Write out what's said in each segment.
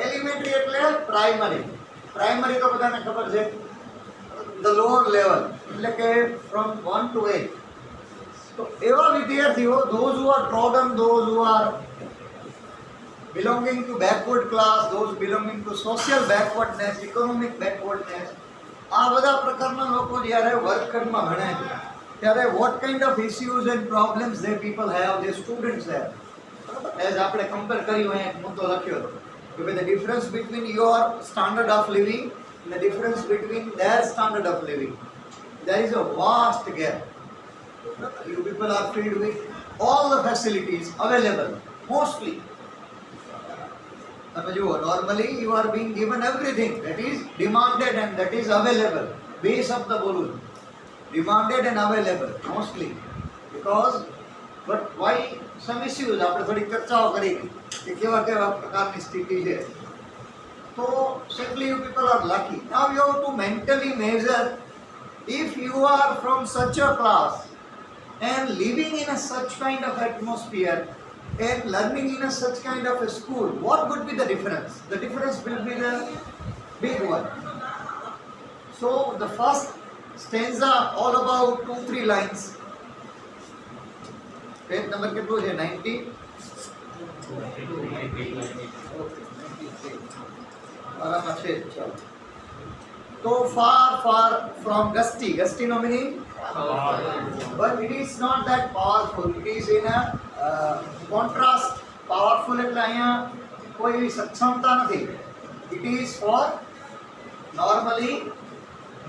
Elementary એટલે primary. Primary તો બધાને ખબર છે, ધ લોઅર લેવલ એટલે કે ફ્રોમ 1 to 8. તો એવા વિદ્યાર્થીઓ, those who are trodden, those who are belonging to backward class, those belonging to social backwardness, economic backwardness, આ બધા પ્રકારના લોકો જ્યારે વર્ગખંડમાં ભણે છે ત્યારે what kind of issues and problems they people have, the students have. As આપણે કમ્પેર કર્યું, અહીંયા એક મુદ્દો લખ્યો હતો કે ભાઈ the difference between your standard of living and the difference between their standard of living, there is a vast gap. You people are filled with all the facilities available, mostly. તમે જુઓ, normally you are being given everything that is demanded and that is available. બે શબ્દ બોલું, demanded and available mostly, because but why some issues આપણે થોડી ચર્ચાઓ કરી કે કેવા કેવા પ્રકારની સ્થિતિ છે. તો simply you people are lucky. Now you have to mentally measure, if you are from such a class and living in a such kind of atmosphere and learning in a such kind of a school, what would be the difference? The difference will be the big one. So the first stanza, all about 2-3 lines. Page number કેટલું છે? 90. બરાબર છે. ચાલો. તો far far from gusty. Gusty no meaning? But it is not that powerful. It is in a contrast. Powerful એટલે અહીંયા કોઈ એવી સક્ષમતા નથી. It is for normally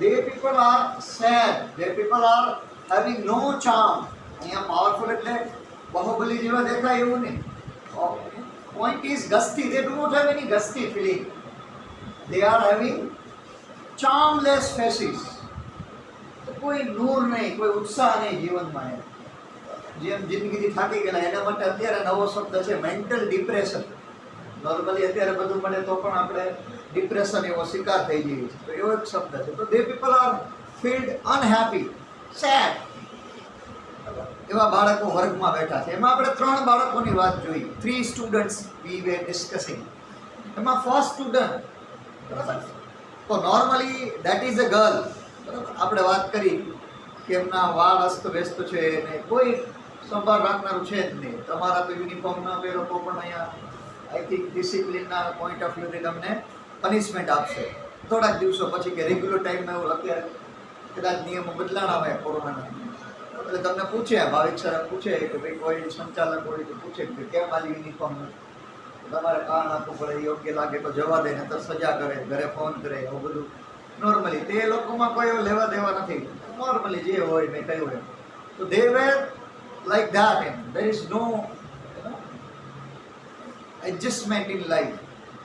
they people are sad. They people are having no charm. અહીંયા powerful એટલે બાહુબલી જેવા દેખાય એવું નહીં. Point is gusty. They do not have any gusty feeling. They are having charmless faces. કોઈ નૂર નહીં, કોઈ ઉત્સાહ નહીં જીવનમાં. જેમ જિંદગીથી થાકી ગયેલા, એના માટે અત્યારે નવો શબ્દ છે મેન્ટલ ડિપ્રેશન. નોર્મલી અત્યારે બધું મળે તો પણ આપણે ડિપ્રેશન એવો શિકાર થઈ જઈએ છીએ, તો એવો એક શબ્દ છે. તો the people are filled unhappy, sad. એવા બાળકો વર્ગમાં બેઠા છે. એમાં આપણે 3 બાળકોની વાત જોઈ. 3 સ્ટુડન્ટ્સ વી વેર ડિસ્કસિંગ. એમાં ફર્સ્ટ સ્ટુડન્ટ, બરાબર, તો normally that is a girl. બરાબર, આપણે વાત કરી કે એમના વાળ અસ્તવ્યસ્ત છે ને કોઈ સંભાળ રાખનારું છે જ નહીં. તમારા તો યુનિફોર્મ ન પહેરો તો પણ અહીંયા આઈ થિંક ડિસિપ્લિનના પોઈન્ટ ઓફ વ્યૂથી તમને પનિશમેન્ટ આપશે થોડાક દિવસો પછી, કે રેગ્યુલર ટાઈમમાં એવું અત્યારે કદાચ નિયમો બદલાણા હોય કોરોનાના. એટલે તમને પૂછે, ભાવિક સર પૂછે કે ભાઈ કોઈ સંચાલક હોય તો પૂછે કે કેમ આજે યુનિફોર્મ નથી, તમારે કારણ આપવું પડે, યોગ્ય લાગે તો જવા દે, ને તો સજા કરે, ઘરે ફોન કરે, એવું બધું નોર્મલી. તે લોકોમાં કોઈ લેવા દેવા નથી. નોર્મલી જે હોય મેં કહ્યું એમ. તો દે વેર like that, and there is no adjustment in life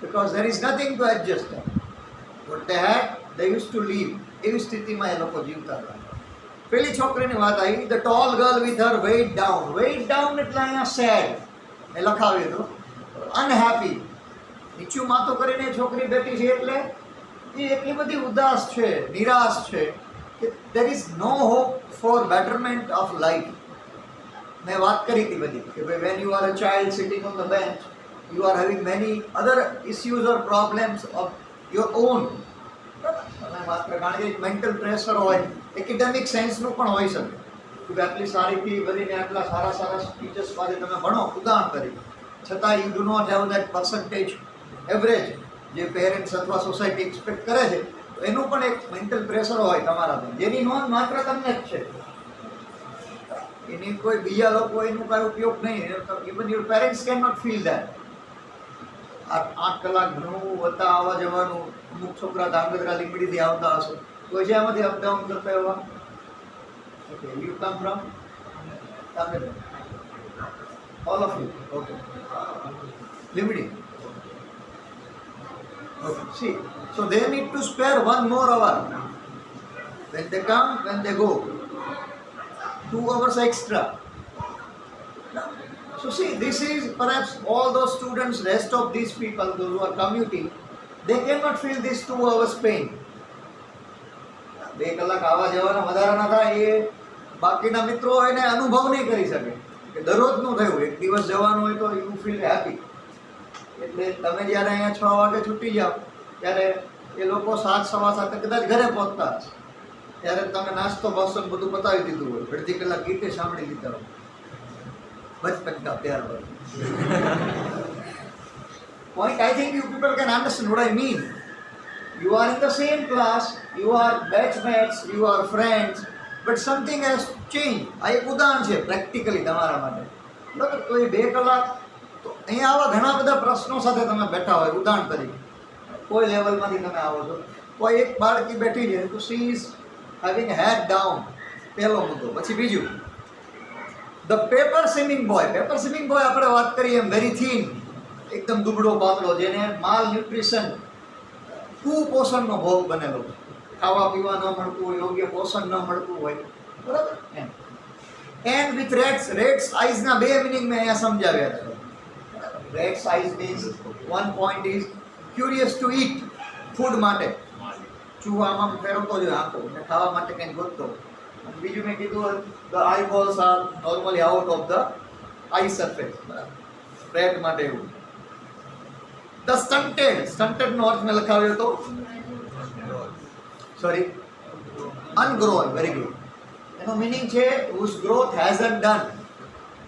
because there is nothing to adjust. What they had, they used to live. એવી સ્થિતિમાં એ લોકો જીવતા હતા. પેલી છોકરીની વાત આવી, the tall girl with her weight down. Weight down એટલે અહીંયા sad એ લખાવ્યું હતું, unhappy. નીચું માથું કરીને છોકરી બેઠી છે એટલે એ એટલી બધી ઉદાસ છે, નિરાશ છે કે there is no hope for betterment of life. મેં વાત કરી હતી બધી કે ભાઈ when you are a child sitting on the bench, you are having many other issues or problems of your own. અને માત્ર કારણ કે મેન્ટલ પ્રેશર હોય, એકેડેમિક સાયન્સનું પણ હોઈ શકે કે આટલી સારી ફી ભરીને આટલા સારા સારા ટીચર્સ પાસે તમે ભણો, ઉદાહરણ તરીકે, છતાં you do not have that percentage average જે પેરેન્ટ્સ અથવા સોસાયટી એક્સપેક્ટ કરે છે. તો એનું પણ એક મેન્ટલ પ્રેશર હોય તમારા પર, જેની નોંધ માત્ર તમને જ છે. એની કોઈ બીજા લોકો એનું કાંઈ ઉપયોગ નહીં. Even your parents can not feel that. 8 કલાક ભણવું, વત્તા આવવા જવાનું. અમુક છોકરા ધાંગધ્રા લીંબડીથી આવતા હશે, કોઈ છે એમાંથી અપડાઉન કરતા એવા? Okay, you come from Dhrangadhra? All of you? Okay, Limbdi. Okay, see, so they need to spare 1 more hour when they come, when they go, 2 hours extra. So see, this is perhaps all those students, rest of these people, those who are commuting, they cannot feel this 2 hours pain. 2 કલાક આવા જવાના વધારાના થાય એ બાકીના મિત્રો એને અનુભવ નહીં કરી શકે કે દરરોજનું થયું. એક દિવસ જવાનું હોય તો યુ ફીલ હેપી, એટલે તમે જ્યારે અહીંયા 6 વાગે છૂટી જાઓ ત્યારે એ લોકો 7 સવા 7 કદાચ ઘરે પહોંચતા હશે, ત્યારે તમે નાસ્તો બાસ્તો બધું પતાવી દીધું હોય, અડધી કલાક ગીતે સાંભળી લીધા હોય, બચપન કા પ્યાર હોય. Point, I think you people can understand what I mean. You are in the same class, you are batchmates, you are friends, but something has changed. આ એક ઉદાહરણ છે પ્રેક્ટિકલી તમારા માટે. બરાબર? તો એ 2 કલાક તો અહીંયા આવા ઘણા બધા પ્રશ્નો સાથે તમે બેઠા હોય. ઉદાહરણ તરીકે કોઈ લેવલમાંથી તમે આવો છો, કોઈ એક બાળકી બેઠી છે તો she is having head down, પહેલો મુદ્દો. પછી બીજું, the paper swimming boy. Paper swimming boy આપણે વાત કરીએ એમ વેરી થીન, એકદમ દુબળો પાતળો, જેને માલ ન્યુટ્રિશન, કુપોષણનો ભોગ બનેલો, ખાવા પીવા ન મળતું હોય, યોગ્ય પોષણ ન મળતું હોય, બરાબર? એન્ડ વિથ રેડ આઈઝના 2 મિનિંગ મેં અહીંયા સમજાવ્યા હતા. Red eyes means one point is curious to eat, food માટે ચૂહામાં ફેરવતો જોઈએ આંખો અને ખાવા માટે કંઈક ગોતતો. બીજું મેં કીધું the eye balls are normally out of the eye surface, બરાબર? રેડ માટે એવું. ધ સ્ટન્ટેડ નો અર્થ મેં લખાવ્યો હતો, સોરી, અનગ્રોન. Very good. એનો મિનિંગ છે whose growth hasn't done,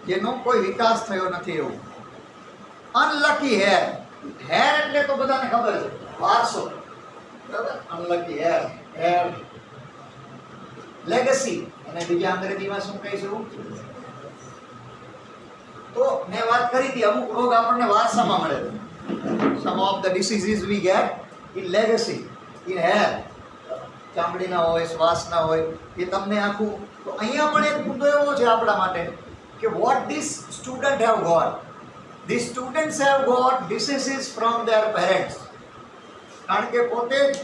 જેનો કોઈ વિકાસ થયો નથી એવું. Unlucky hair. હેર એટલે તો બધાને ખબર છે, વારસો, બરાબર? Unlucky hair. લેગસી, અને બીજા અંગ્રેજીમાં શું કહીશું? તો મેં વાત કરી હતી અમુક રોગ આપણને વારસામાં મળે છે. Some of the diseases we get in legacy, in hair. ચામડીના હોય, શ્વાસના હોય, એ તમને આખું. તો અહીંયા પણ એક મુદ્દો એવો છે આપણા માટે કે what this student have got. These students have got diseases from their parents. કારણ કે પોતે જ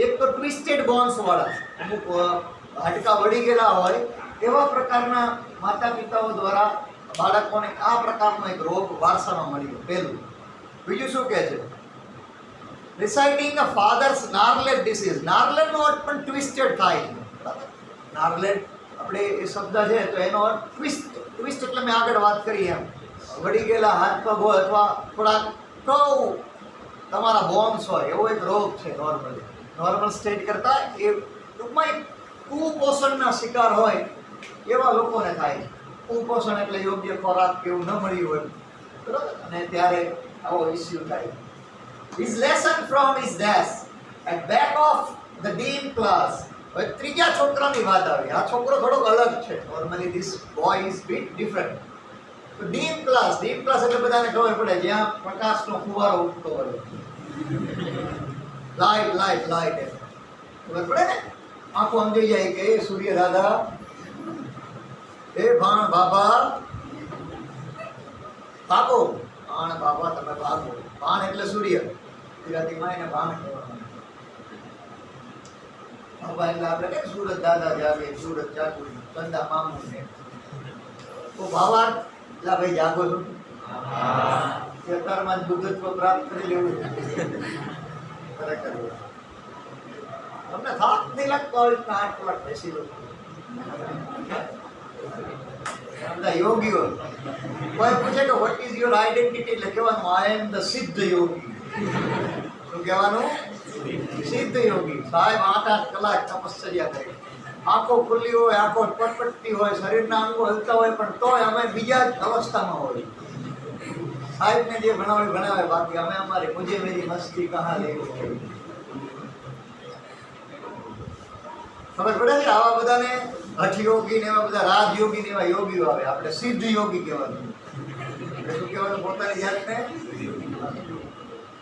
એક તો ટ્વિસ્ટેડ બોન્સ વાળા, અમુક હાડકા વળી ગયેલા હોય એવા પ્રકારના માતા પિતાઓ દ્વારા બાળકોને આ પ્રકારનો એક રોગ વારસામાં મળી ગયો. પહેલું. બીજું શું કહે છે? રિસાઇડિંગ અ ફાધર્સ નાર્લેટ ડિસીઝ. નાર્લેટનો અર્થ પણ ટ્વિસ્ટેડ થાય છે. નાર્લેટ આપણે એ શબ્દ છે તો એનો અર્થ ટ્વિસ્ટ. ટ્વિસ્ટ એટલે મેં આગળ વાત કરી એમ વળી ગયેલા હાથ પગ હોય અથવા થોડાક કવ તમારા બોન્સ હોય એવો એક રોગ છે. નોર્મલ સ્ટેજ કરતાં એ ટૂંકમાં એક કુપોષણના શિકાર હોય એવા લોકોને થાય છે. કુપોષણ એટલે યોગ્ય ખોરાક કેવું ન મળ્યું હોય, બરાબર? અને ત્યારે આવો ઇસ્યુ થાય. His lesson from his desk at back of the dean class. હવે ત્રીજા છોકરાની વાત આવી. આ છોકરો થોડોક અલગ છે. Normally this boy is bit different. તો ડીન ક્લાસ એટલે બધાને ખબર પડે જ્યાં પ્રકાશનો ફુવારો ઉઠતો હોય, લાઈટ ખબર પડે ને, આંખો સમજી જાય કે એ સૂર્ય દાદા, એ ભાણ બાબા ભાગો, ભાણ બાબા તમે ભાગો. ભાણ એટલે સૂર્ય, ગુજરાતીમાં એને ભાણ કહેવામાં. બાબા એટલે આપણે કે સુરત દાદા જાગે, સુરત જાગું, ચંદા મામું ને. તો ભાવાર એટલે ભાઈ જાગો છો, અત્યારમાં જ બુદ્ધત્વ પ્રાપ્ત કરી લેવું. ખરેખર તમને થાક નહીં લાગતો હોય 8 કલાક બેસી લો. યોગીઓ કોઈ પૂછે કે વોટ ઇઝ યોર આઈડેન્ટિટી, એટલે કહેવાનું આઈ એમ ધ સિદ્ધ યોગી. શું કહેવાનું? સિદ્ધ યોગી. સાહેબ 8 કલાક તપશ્ચર્યા કરે, આંખો ખુલ્લી હોય, આંખો પટપટતી હોય, શરીરના અંગો હલતા હોય, પણ તોય અમે બીજા જ અવસ્થામાં હોય. સાહેબને જે ભણાવે, બાકી અમે અમારી મુજે મેરી મસ્તી કહા લેવી. ખબર પડે છે? આવા બધાને હઠ યોગી ને એવા બધા રાજયોગી ને એવા યોગીઓ આવે. આપણે સિદ્ધ યોગી કહેવાનું. શું કહેવાનું પોતાની જાતને?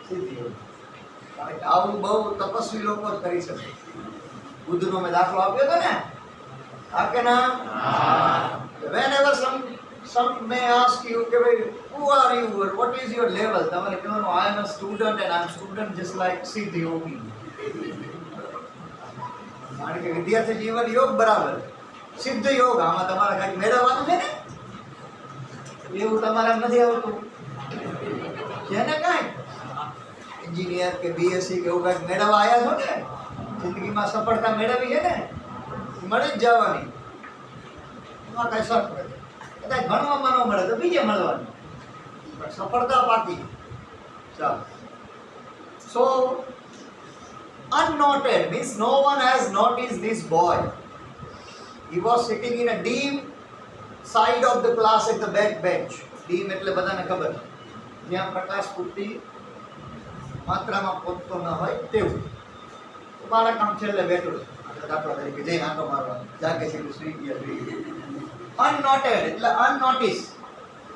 સિદ્ધ યોગી. કારણ કે આવું બહુ તપસ્વી લોકો જ કરી શકે. બુદ્ધનો મેં દાખલો આપ્યો હતો ને, હા કે ના? whenever some may ask you કે ભાઈ who are you or what is your level, તમારે કહેવાનું I am a student and I am student just like સિદ્ધ યોગી. કારણ કે વિદ્યાર્થી જીવન યોગ બરાબર, સિદ્ધ યોગ. આમાં તમારે કંઈક મેળવવાનું છે ને, એવું તમારે નથી આવતું છે ને. કાંઈ એન્જિનિયર કે બીએસસી કે એવું કંઈક મેળવવા આવ્યા છો ને, જિંદગીમાં સફળતા મેળવી છે ને, મળી જ જવાની. એમાં કાંઈ શક નથી. કદાચ ભણવામાં ન મળે તો બીજે મળવાની, પણ સફળતા પાકી. ચાલો. So unnoted means no one has noticed this boy. He was sitting in a dim side of the class at the back bench. dim એટલે બધાને ખબર જ્યાં પ્રકાશ પૂરતી માત્રામાં પહોંચતો ન હોય તેવું. બાળક આમ છેલ્લે બેઠું છે દાખલા તરીકે જઈને આંટો મારવા જાગે છે સુઈ ગયા. Unnoted એટલે unnoticed.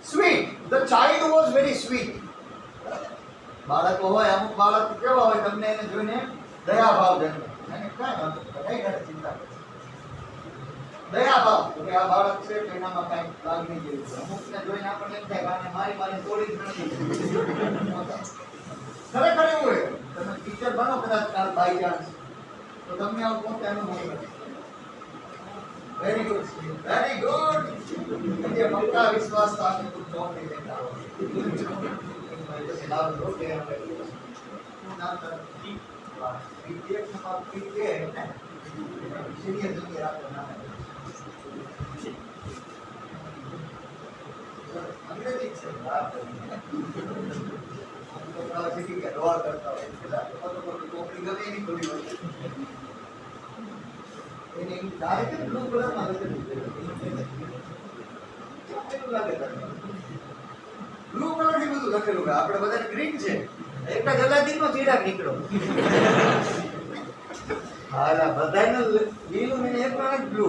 Sweet, the child was very sweet. બાળકો હોય અમુક બાળક કેવા હોય તમને એને જોઈને દયા ભાવ જન્મે. એને કાંઈ વાંધો કઈ ઘરે ચિંતા કરે દયા ભાવ કે આ બાળક છે તો એનામાં કાંઈ લાગણી જેવું છે. અમુકને જોઈને આપણને એમ થાય કે આને મારી તોડી જ નથી. ખરેખર એવું હોય. તમે ટીચર બનો કદાચ કાલ બાય ચાન્સ તો તમને આવું પોતે અનુભવ કરે. Very good very good. ये पक्का विश्वास था आपने कुछ जॉब नहीं देता हो. लाभ लो के नाम था पीटीएफ में आप पीटीए है ना सीनियर जूनियर आपका नाम है. अंग्रेजी से बात करनी है तो प्राइवेसी का रोल करता है इसलिए तो नौकरी गवे नहीं थोड़ी होती ये डायरेक्ट ब्लू कलर में आते બ્લુ કલર થી બધું લખેલું છે. આપણે બધાને ગ્રીન છે. એકતા જલાદીન નો ચીડાક નીકળો. હાલા બધાને લીલું ને એક માં બ્લુ.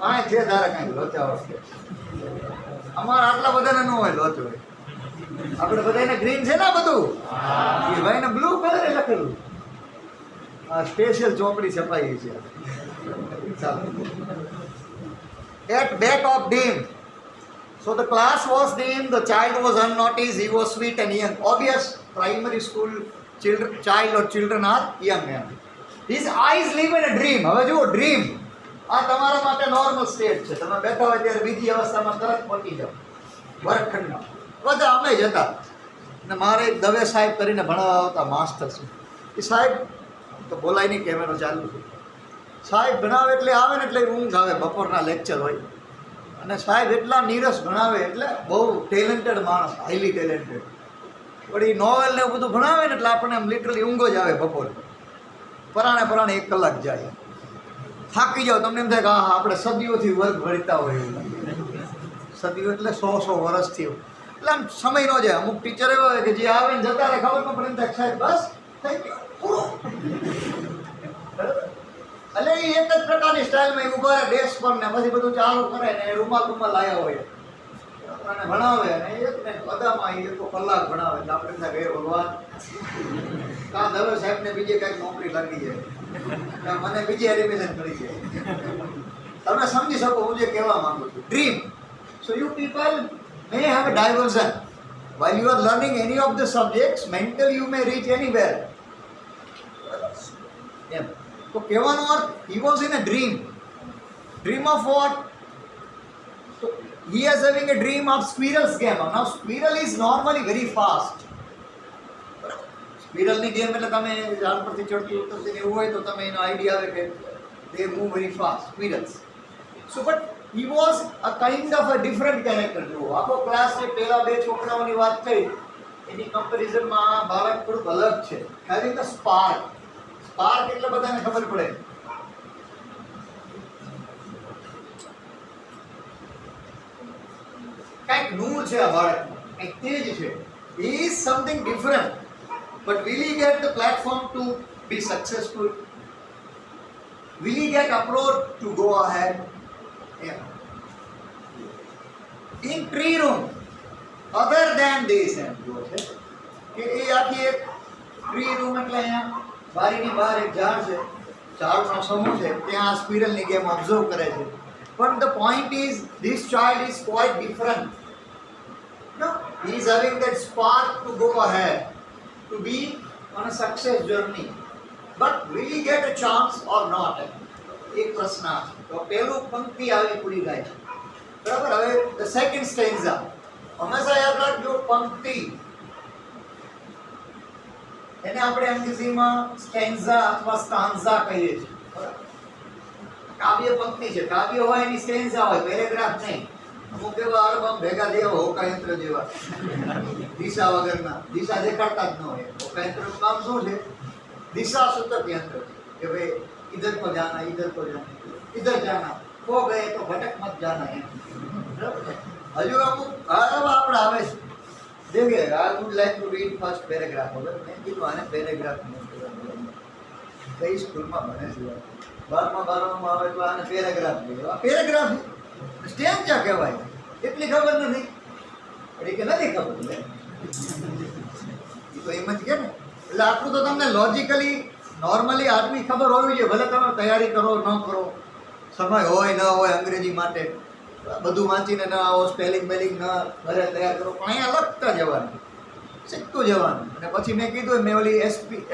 આ છે ધારા કાંઈ લોચા વખતે. અમારા આટલા બધાને ન હોય લોચો. આપણે બધાને ગ્રીન છે ને બધું. એ ભાઈને બ્લુ કલર લખેલું. આ સ્પેશિયલ ચોપડી છપાઈ છે. ચાલો. At back of dim. So the class was dim, the child was unnoticed, he was sweet and young. Obvious, primary school child or children are young. His eyes live in a dream. હવે જુઓ dream આ તમારા માટે normal state છે. તમે બેઠા હોય ત્યારે બીજી અવસ્થામાં તરત પહોંચી જાઓ વર્ગખંડમાં. બધા અમે જ હતા ને મારે એક દવે સાહેબ કરીને ભણાવવા આવતા માસ્ટર છે. એ સાહેબ તો બોલાય નહીં કેમેરો ચાલુ છે. સાહેબ ભણાવે એટલે આવે ને એટલે ઊંઘ આવે. બપોરના લેક્ચર હોય અને સાહેબ એટલા નીરસ ભણાવે એટલે બહુ ટેલેન્ટેડ માણસ હાઈલી ટેલેન્ટેડ. પણ એ નોવેલ ને એવું બધું ભણાવે ને એટલે આપણને એમ લિટરલી ઊંઘ જ આવે. બપોરે પરાણે 1 કલાક જાય. થાકી જાઓ. તમને એમ થાય કે હા આપણે સદીઓથી વર્ગ ભણતા હોય એવું લાગે. સદીઓ એટલે 100 વર્ષથી એટલે આમ સમય ન જાય. અમુક ટીચર એવા હોય કે જે આવે ને જતા રહે ખબર ન પડે એમ થાય સાહેબ બસ થઈ ગયું પૂરું. એટલે એ એક જ પ્રકારની સ્ટાઇલમાં ઊભા રહે ડેસ્ક પર ને પછી બધું ચાલુ કરે ને રૂમાલ લાયા હોય અને ભણાવે ને એક ને બધામાં એ તો કલાક ભણાવે એટલે આપણે થાય હે ભગવાન કાં દવે સાહેબને બીજે કંઈક નોકરી લાગી જાય મને બીજી એડમિશન કરી જાય. તમે સમજી શકો હું જે કહેવા માંગુ છું. Dream. So you people may have a diversion while you are learning any of the subjects mentally you may reach anywhere. તો કહેવાનો અર્થ he was in a dream. Dream of what? So he is having a dream of squirrel's game. Now squirrel is normally very fast. Squirrel ની game એટલે તમે ઝાડ પરથી ચડતી ઉતરતી ને એવું હોય તો તમે એનો આઈડિયા આવે કે they move very fast squirrels. So but he was a kind of a different character. જો આખો ક્લાસ ને પહેલા બે છોકરાઓની વાત થઈ એની કમ્પેરિઝનમાં બાળક થોડુંક અલગ છે. having the spark. સ્પાર્ક એટલે બધાને ખબર પડે. કંઈક નૂર છે આ બાળકમાં, કંઈક તેજ છે. He is something different. But will he get the platform to be successful? Will he get approach to go ahead? Yeah. In tree room, other than this, કે એ આખી એક ટ્રી રૂમ એટલે અહીંયા બારીની બહાર એક ઝાડ છે, ઝાડનો સમૂહ છે, ત્યાં આ સ્ક્વિરલની ગેમ ઓબ્ઝર્વ કરે છે. But the point is, this child is quite different. No, he is having that spark to go ahead, to be on a success journey. But will he get a chance or not? એક પ્રશ્ન છે. તો પહેલું પંક્તિ આવી પૂરી થાય છે. બરાબર. હવે the second stanza. હંમેશા યાદ રાખજો પંક્તિ. એને આપણે અંગ્રેજીમાં સ્ટેન્ઝા અથવા સ્ટાન્ઝા કહીએ છીએ. કાવ્ય પંક્તિ છે. કાવ્ય હોય એની સ્ટેન્ઝા હોય, પેરેગ્રાફ નહીં. અમુક એવા આલ્બમ ભેગા થયા હોકા યંત્ર જેવા દિશા વગરના, દિશા દેખાડતા જ ન હોય. હોકા યંત્રનું કામ શું છે? દિશા સૂચક યંત્ર છે કે ભાઈ इधर को जाना, इधर को जाना, इधर जाना, खो गए तो भटक मत जाना है. हजू अमुक આપણે આવે છે. देखिए, I would like to read first paragraph. મેં કીધું આને પેરેગ્રાફ કઈ સ્કૂલમાં ભણે છે? 12માં આવે તો આને પેરેગ્રાફ કહેવાય. આ પેરેગ્રાફ સ્ટેન્જા કહેવાય. એટલી ખબર નથી. એટલે કે નથી ખબર એ તો એમ જ કે ને. એટલે આટલું તો તમને લોજિકલી નોર્મલી આટલી ખબર હોવી જોઈએ. ભલે તમે તૈયારી કરો ન કરો, સમય હોય ન હોય અંગ્રેજી માટે, બધું વાંચીને ન આવો, સ્પેલિંગ બેલિંગ ન ઘરે તૈયાર કરો, પણ અહીંયા લખતા જવાનું, શીખતું જવાનું. અને પછી મેં કીધું મેં ઓલી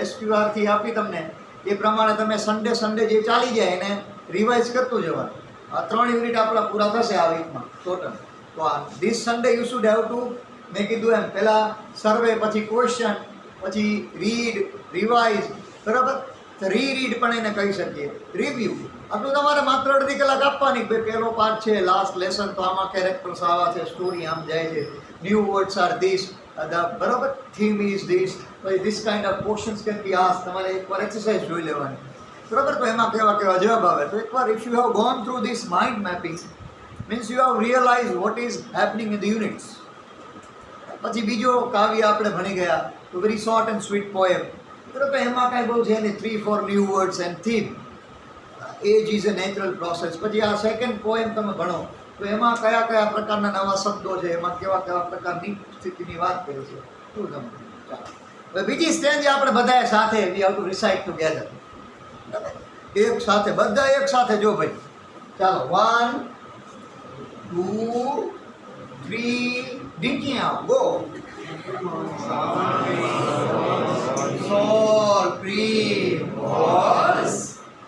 SPRથી આપી તમને, એ પ્રમાણે તમે સન્ડે જે ચાલી જાય એને રિવાઇઝ કરતું જવાનું. આ 3 યુનિટ આપણા પૂરા થશે આ વીકમાં ટોટલ. તો આ this Sunday you should have to, મેં કીધું એમ પહેલાં સર્વે, પછી ક્વેશ્ચન, પછી રીડ, રિવાઇઝ, બરાબર. રીડ પણ એને કહી શકીએ, રિવ્યૂ. આટલું તમારે માત્ર અડધી કલાક આપવાની. ભાઈ પહેલો પાર્ટ છે, લાસ્ટ લેસન, તો આમાં કેરેક્ટર્સ આવા છે, સ્ટોરી આમ જાય છે, ન્યૂ વર્ડ્સ આર ધીસ, બરાબર, થીમ ઇઝ ધીસ, પછી this kind of questions can be ask. તમારે એકવાર એક્સરસાઇઝ જોઈ લેવાની, બરાબર. તો એમાં કેવા જવાબ આવે. તો એકવાર if you have gone through this mind mapping means you have realise what is happening in the units. પછી બીજો કાવ્ય આપણે ભણી ગયા, તો very short and sweet poem. બરાબર, એમાં કાંઈ બહુ છે નહીં, 3-4 new words and theme. Age is a natural process. પછી આ સેકન્ડ પોએમ તમે ભણો તો એમાં કયા પ્રકારના નવા શબ્દો છે, એમાં કેવા પ્રકારની સ્થિતિની વાત કરી છે, શું તમે. ચાલો હવે બીજી સ્ટેન્જ આપણે બધાએ સાથે we have to recite together. એક સાથે, બધા એક સાથે. જો ભાઈ ચાલો 1 2 3 ડીંકી આવો, go. Sol, was,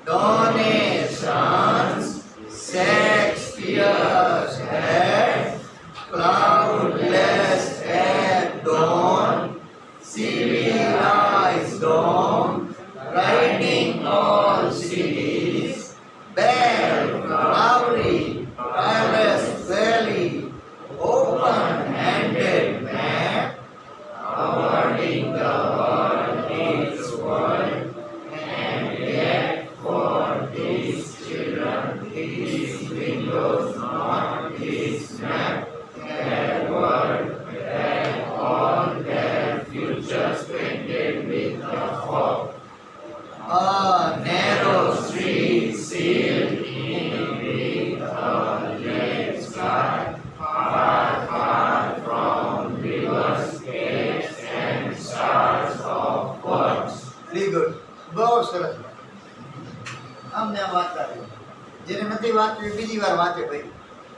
donations, Shakespeare's head, cloudless at dawn, civilized dawn, riding all cities, bell, flowery, palace valley, open-handed map, awarding the world its world, and yet for these children his windows not his map, their world, and all their futures painted with the fog. A narrow street sealed in with a red sky, far, far from rivers, gates, and stars of words. Very good. બહુ સરસ. આમને આ વાંચતા રહ્યો. જેને નથી વાંચ્યું બીજી વાર વાંચે ભાઈ,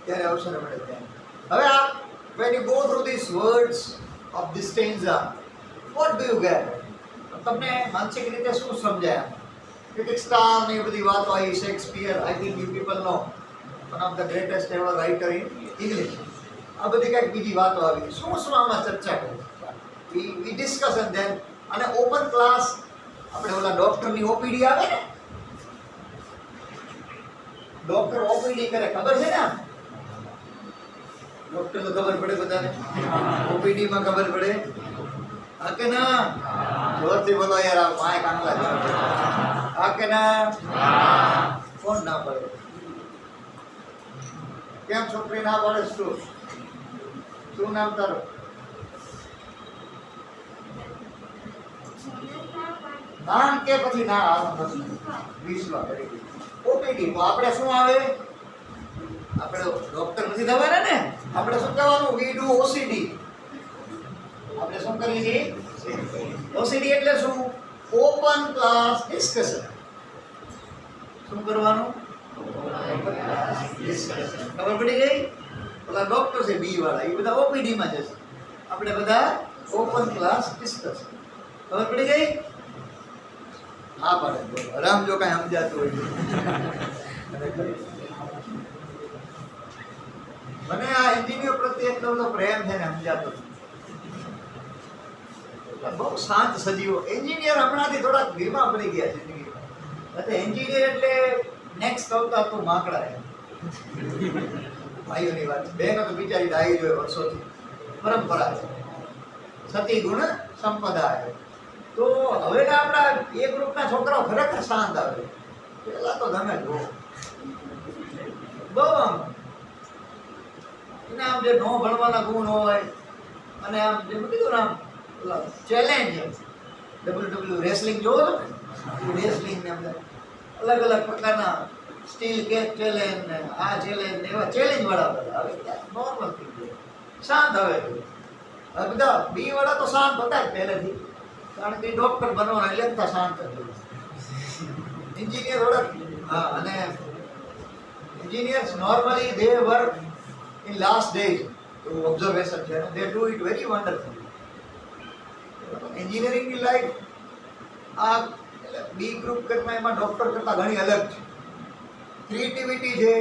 ત્યારે અવસર મળે ત્યારે. હવે આ when you go through these words of this stanza, what do you get? તમને માનસિક રીતે શું સમજાય? ક્રિટિક સ્ટાર ને એ બધી વાતો આવી. Shakespeare, I think you people know, one of the greatest ever writer in English. આ બધી કંઈક બીજી વાતો આવી. શું આમાં ચર્ચા કરી? વી ડિસ્કસ એન્ડ ધેન. અને ઓપન ક્લાસ આપણે ઓલા ડોક્ટરની ઓપીડી આવે ને, ડોક્ટર ઓપીડી કરે, ખબર છે ને? ડોક્ટર તો ખબર પડે બધાને, ઓપીડી માં ખબર પડે. હા કે ના? જોરથી બોલો યાર, આ માય કાંગલા છે. હા કે ના? કોણ ના પડે? કેમ છોકરી ના પડે? શું નામ તારું? નામ કે પછી ના આવે? વિશ્વા. ઓપીડી તો આપણે શું આવે? આપણે ડોક્ટર નથી થવાના ને, આપણે શું કહેવાનું? We do OCD. આપણે શું કરીએ છીએ? ઓસીડી એટલે શું? Open class discussion. શું કરવાનું? ખબર પડી ગઈ? ઓલા ડોક્ટર છે બી વાળા, એ બધા ઓપીડી માં જશે, આપણે બધા ઓપન ક્લાસ ડિસ્કશન. ખબર પડી ગઈ? હા પડે. આરામ જો કઈ સમજાતું હોય. મને આ એન્જિનિયર પ્રત્યે એટલો બધો પ્રેમ છે ને, સમજાતો બહુ શાંત સજીવો. એન્જિનિયર હમણાંથી થોડાક ધીમા પડી ગયા છે જિંદગીમાં. એન્જિનિયર એટલે નેક્સ્ટ અવતાર તો માકડા. ભાઈઓની વાત, બહેનો તો બિચારી ડાઈ જોઈએ વર્ષોથી, પરંપરા છે, સતી ગુણ સંપદા છે. તો હવે આપણા એ ગ્રુપના છોકરાઓ ખરેખર શાંત આવે. પેલા તો તમે જુઓ બહુ આમ એને આમ જે નો ભણવાના ગુણ હોય અને આમ જે કીધું ને આમ ચેલેન્જ, ડબલ્યુ રેસલિંગ જોવો છો ને, રેસલિંગ ને આપણે અલગ અલગ પ્રકારના સ્ટીલ કેચ ચેલેન્જ ને આ ચેલેન્જ ને એવા ચેલેન્જ વાળા બધા હવે નોર્મલ થઈ ગયા, શાંત હવે. હવે બધા બી વાળા તો શાંત હતા જ પહેલેથી, કારણ કે ડોક્ટર બનવાના એટલે બધા શાંત હતું. એન્જિનિયર ઓળખ, હા, અને engineers normally they work in last days to observation છે, they do it very wonderfully. engineering ની લાઈફ આ બી ગ્રુપ કરતા એમાં ડોક્ટર કરતા ઘણી અલગ છે. ક્રિએટિવિટી છે,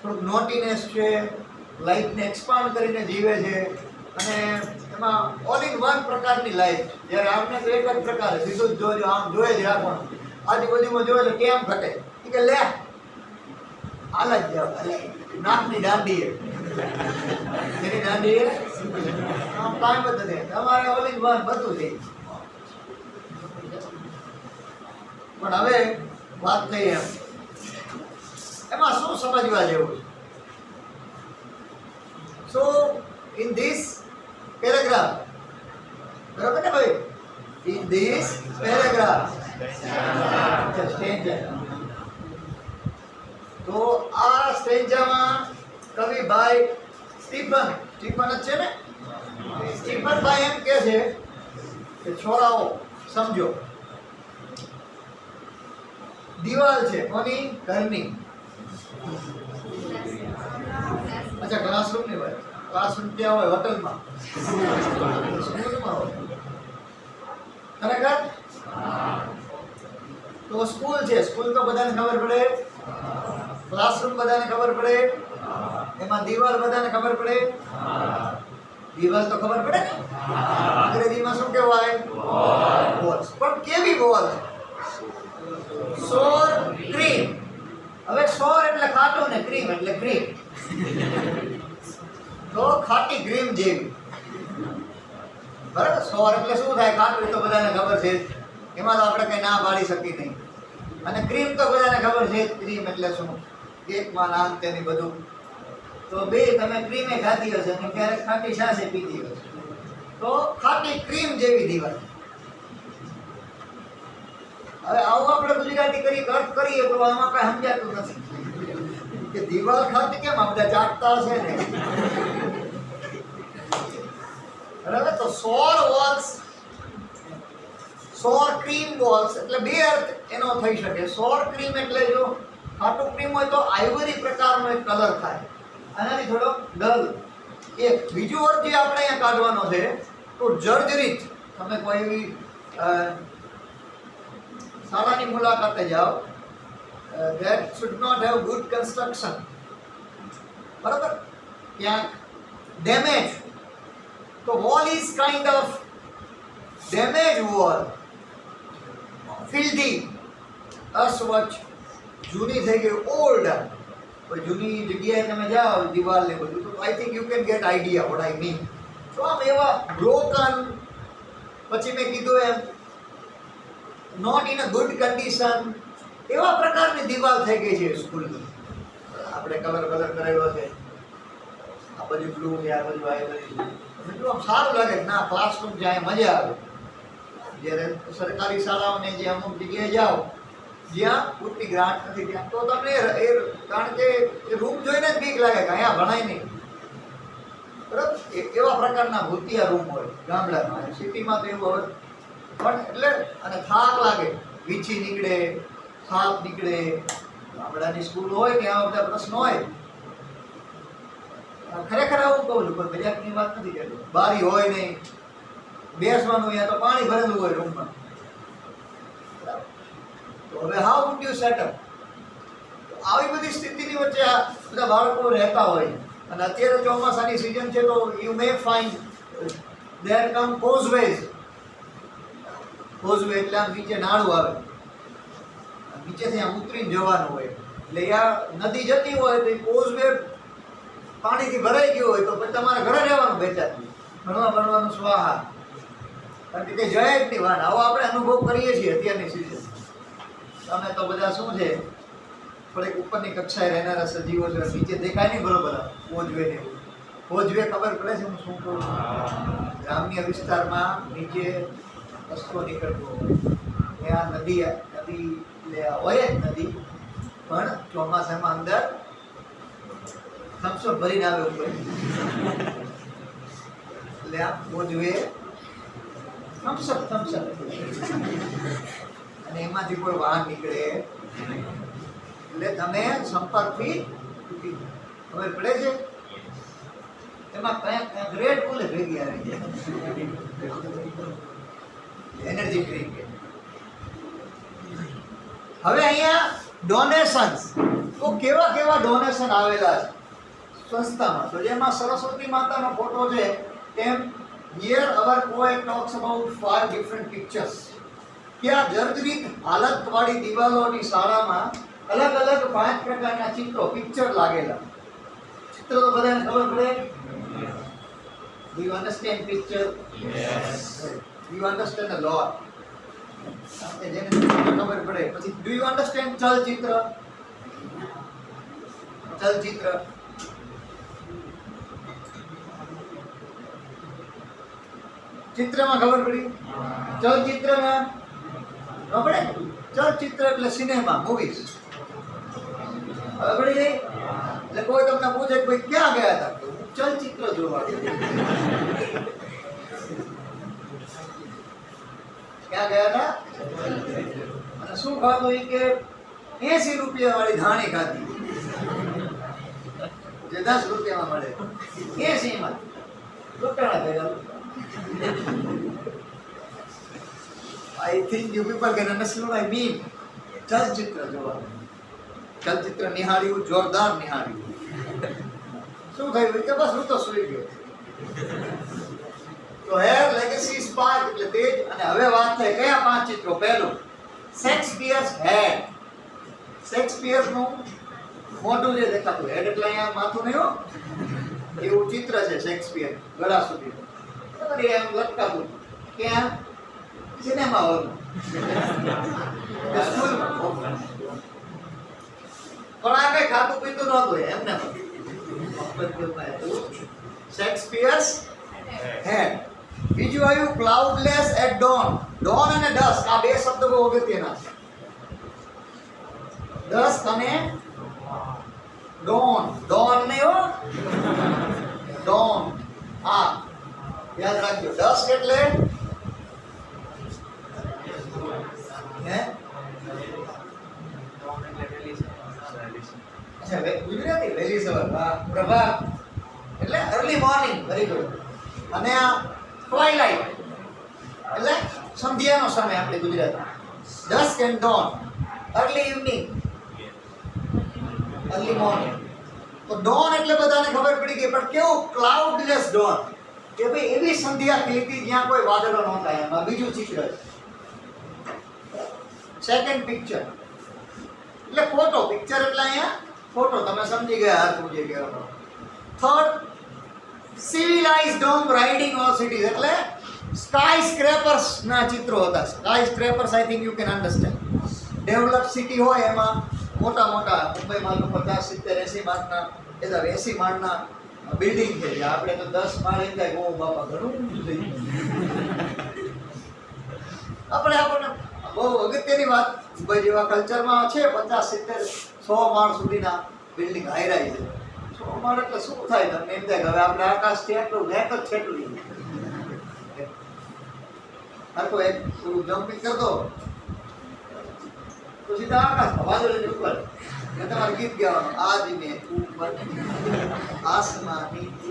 થોડુંક નોટીનેસ છે, લાઈફને એક્સપાન્ડ કરીને જીવે છે, અને એમાં ઓલ ઇન વન પ્રકારની લાઈફ. જ્યારે આપણે તો એક જ પ્રકારે સીધું જ જોજો, આમ જોઈ જ રાખવાનું, આજુબાજુમાં જોવે એટલે કેમ ઘટે કે લે હાલ જ જાવ, નાકની દાંડી એની દાંડી આમ કાંઈ બધું નથી, તમારે ઓલ ઇન વન બધું છે. પણ હવે વાત થઈ એમાં શું સમજવા જેવું છે? સો ઇન ધીસ પેરેગ્રાફ, બરાબર ને ભાઈ, ઇન ધીસ પેરેગ્રાફ તો આ સ્ટેન્જામાં કવિભાઈ સ્ટીફન જ છે ને, સ્ટીફનભાઈ એમ કહે છે કે છોરાઓ સમજો, દિવાલ છે કોની? ઘરની. અચ્છા, ક્લાસરૂમ ની વાત, ક્લાસરૂમ ક્યાં હોય? હોટલમાં, સ્કૂલમાં હોય ખરેખર. તો સ્કૂલ છે, સ્કૂલ તો બધાને ખબર પડે, ક્લાસરૂમ બધાને ખબર પડે, એમાં દિવાલ બધાને ખબર પડે, દિવાલ તો ખબર પડે ને, અંગ્રેજીમાં શું કહેવાય? વોલ્સ. પણ કેવી વોલ? સોર ક્રીમ. હવે સોર એટલે ખાટું ને ક્રીમ એટલે ક્રીમ, તો ખાટી ક્રીમ જેવી, બરાબર. સોર એટલે શું થાય? ખાટું, એ તો બધાને ખબર છે, એમાં તો આપણે કઈ ના પાડી શકીએ નહીં. અને ક્રીમ તો બધાને ખબર છે, ક્રીમ એટલે શું? કેકમાં નાન તેની બધું. તો બે તમે ક્રીમે ખાધી હશે અને ક્યારેક ખાટી છાશે પીધી હશે, તો ખાટી ક્રીમ જેવી દિવાલ. હવે આવું આપણે ગુજરાતી કરી અર્થ કરીએ તો આમાં કઈ સમજાતું નથી કે દિવાલ ખાતી કેમ? આ બધા ચાટતા હશે ને, બરાબર. તો સોર વોલ્સ, સોર ક્રીમ વોલ્સ એટલે બે અર્થ એનો થઈ શકે. સોર ક્રીમ એટલે જો ખાટું ક્રીમ હોય તો આઇવરી પ્રકારનો એક કલર થાય, આનાથી થોડો ડલ. એક બીજો અર્થ જે આપણે અહીંયા કાઢવાનો છે તો જર્જરિત. તમે કોઈ એવી શાળાની મુલાકાતે જાઓ, that should not have good construction, બરાબર, ક્યાંક ડેમેજ, તો wall is kind of damaged wall, filthy, અસ્વચ્છ, જૂની થઈ ગઈ, ઓલ્ડ. જૂની જગ્યાએ તમે જાઓ દિવાલ ને બધું, તો I think you can get idea what I mean. તો આમ એવા બ્રોકન, પછી મેં કીધું am not in a good condition, એવા પ્રકારની દિવાલ થઈ ગઈ છે સ્કૂલની. આપણે કલર કરાવ્યો છે, આ બાજુ બ્લુ છે, આ બાજુ બધું આમ સારું લાગે, ના ક્લાસરૂમ જાય મજા આવે. જ્યારે સરકારી શાળાઓને જે અમુક જગ્યાએ જાઓ જ્યાં પૂરતી ગ્રાન્ટ નથી ત્યાં, તો તમને કારણ કે રૂમ જોઈને જ બીક લાગે કે અહીંયા ભણાય નહીં, બરાબર. એવા પ્રકારના ભૂતિયા રૂમ હોય ગામડામાં, સિટીમાં તો એવું હોય. પણ એટલે અને થાક લાગે, વીછી નીકળે, સાપ નીકળે. ગામડાની સ્કૂલ હોય કે આવા બધા પ્રશ્ન હોય. ખરેખર આવું કહું છું, પણ મજાકની વાત નથી કહેતો. બારી હોય નહીં, બેસવાનું, અહીંયા તો પાણી ભરેલું હોય રૂમમાં. તો હવે હાઉ વુડ યુ સેટઅપ? આવી બધી સ્થિતિની વચ્ચે આ બધા બાળકો રહેતા હોય. અને અત્યારે ચોમાસાની સિઝન છે તો you may find there come causeways. Causeway એટલે આમ નીચે નાળું આવે, નીચેથી આમ ઉતરીને જવાનું હોય, એટલે આ નદી જતી હોય તો કોઝવે પાણીથી ભરાઈ ગયું હોય તો પછી તમારે ઘરે રહેવાનું બેચાતું, ભણવાનું સ્વાહા, કારણ કે જય જ નહીં વાન. આવો આપણે અનુભવ કરીએ છીએ અત્યારની સિઝન. અમે તો બધા શું છે, થોડીક ઉપરની કક્ષાએ રહેનારા સજીવો છે, નીચે દેખાય નહીં બરોબર. ભોજવે ને ભોજવે ખબર પડે છે હું શું કહું છું. ગ્રામ્ય વિસ્તારમાં નીચે રસ્તો નીકળતો હોય, ત્યાં નદી એટલે હોય જ નદી, પણ ચોમાસામાં અંદર થમ્સઅપ ભરીને આવે ઉપર. એટલે આ ભોજવે થમ્સઅપ અને એમાંથી કોઈ વાહન નીકળે એટલે તમે સંપર્કથી ખબર પડે છે. એમાં કયા રેડ બોલે ભેગી આવી જાય, એનર્જી ડ્રિંક. હવે અહીંયા ડોનેશન્સ, તો કેવા કેવા ડોનેશન આવેલા છે સંસ્થામાં. તો જેમાં સરસ્વતી માતાનો ફોટો છે તેમ here our poet talks about 5 different pictures. કે આ જર્જરિત હાલતવાળી દિવાલોની શાળામાં અલગ અલગ 5 પ્રકારના ચિત્રો, પિક્ચર લાગેલા. ચિત્રો તો બધાને ખબર પડે. Do you understand picture? Yes. Do you understand a lot? જેને ખબર પડે. પછી do you understand ચલચિત્ર? ચલચિત્ર ચિત્રમાં ખબર પડી, ચલચિત્રમાં ન પડે. ચલચિત્ર એટલે સિનેમા, મૂવીઝ. ખબર પડી ગઈ? એટલે કોઈ તમને પૂછે કે ભાઈ ક્યાં ગયા હતા, ચલચિત્ર જોવા. ક્યાં ગયા હતા અને શું ખાધું? એ કે 80 રૂપિયા વાળી ધાણી ખાધી, જે 10 રૂપિયામાં મળે. 80 માં લૂંટાણા થયા. I think you people can understand what I mean. ચલચિત્ર જોવા, ચલચિત્ર નિહાળ્યું, જોરદાર નિહાળ્યું. શું થયું કે બસ હું તો સુઈ ગયો. તો હેર લેગેસી સ્પાર્ક એટલે તેજ. અને હવે વાત થાય કયા 5 ચિત્રો. પહેલું શેક્સપિયર્સ હેડ. શેક્સપિયરનું મોઢું જે દેખાતું, હેડ એટલે અહીંયા માથું નહીં હો, એવું ચિત્ર છે શેક્સપિયર ગળા સુધી. એમ લટકાતું ક્યાં? સિનેમા હોલમાં, સ્કૂલમાં. પણ આ કઈ ખાતું પીતું નહોતું એમને. શેક્સપિયર્સ હેડ. બીજું આવ્યું ક્લાઉડલેસ એટ ડોન. ડોન અને ડસ્ક આ બે શબ્દ બહુ અગત્યના છે. ડસ્ક અને ડોન. ડોન નહીં હો, ડોન. આ યાદ રાખજો. ડસ્ક એટલે ગુજરાતી વહેલી સવાર, પ્રભાત એટલે અર્લી મોર્નિંગ. Very good. અને આ ટ્વાઇલાઇટ એટલે સંધ્યાનો સમય આપણે Gujarati. Dusk and dawn, early evening, early morning. તો ડોન એટલે બધાને ખબર પડી ગઈ, પણ કેવું? ક્લાઉડલેસ ડોન, કે ભાઈ એવી સંધ્યા ખીલતી જ્યાં કોઈ વાદળો નહોતા. એમાં બીજું ચિત્ર છે. સેકન્ડ પિક્ચર એટલે ફોટો. પિક્ચર એટલે અહીંયા ફોટો. તમે સમજી ગયા હાથું જે કહેવાનો. Third civilised dome riding or cities એટલે સ્કાય સ્ક્રેપર્સ ના ચિત્રો હતા. Skyscrapers I think you can understand. Develop city હોય એમાં મોટા મોટા, મુંબઈમાં તો 50, 70, 80 માળના, એટલે 80 માળના બિલ્ડિંગ છે. આપણે તો 10 માળ એમ થાય, ઓ બાપા ઘણું ઊંચું થઈ ગયું. આપણને બહુ અગત્યની વાત, મુંબઈ જેવા કલ્ચરમાં છે 50, 70, 100 માળ સુધીના બિલ્ડિંગ હાયરાઈ છે. 100 માળ એટલે શું થાય? તમને એમ થાય કે હવે આપણે આકાશથી આટલું નેક જ છેટલું. હરકો એક જમ્પિંગ કરતો તો સીધા આકાશમાં, વાદળની ઉપર. એટલે તમારે ગીત ગાવાનું, આજ મેં ઉપર આસમાન નીચે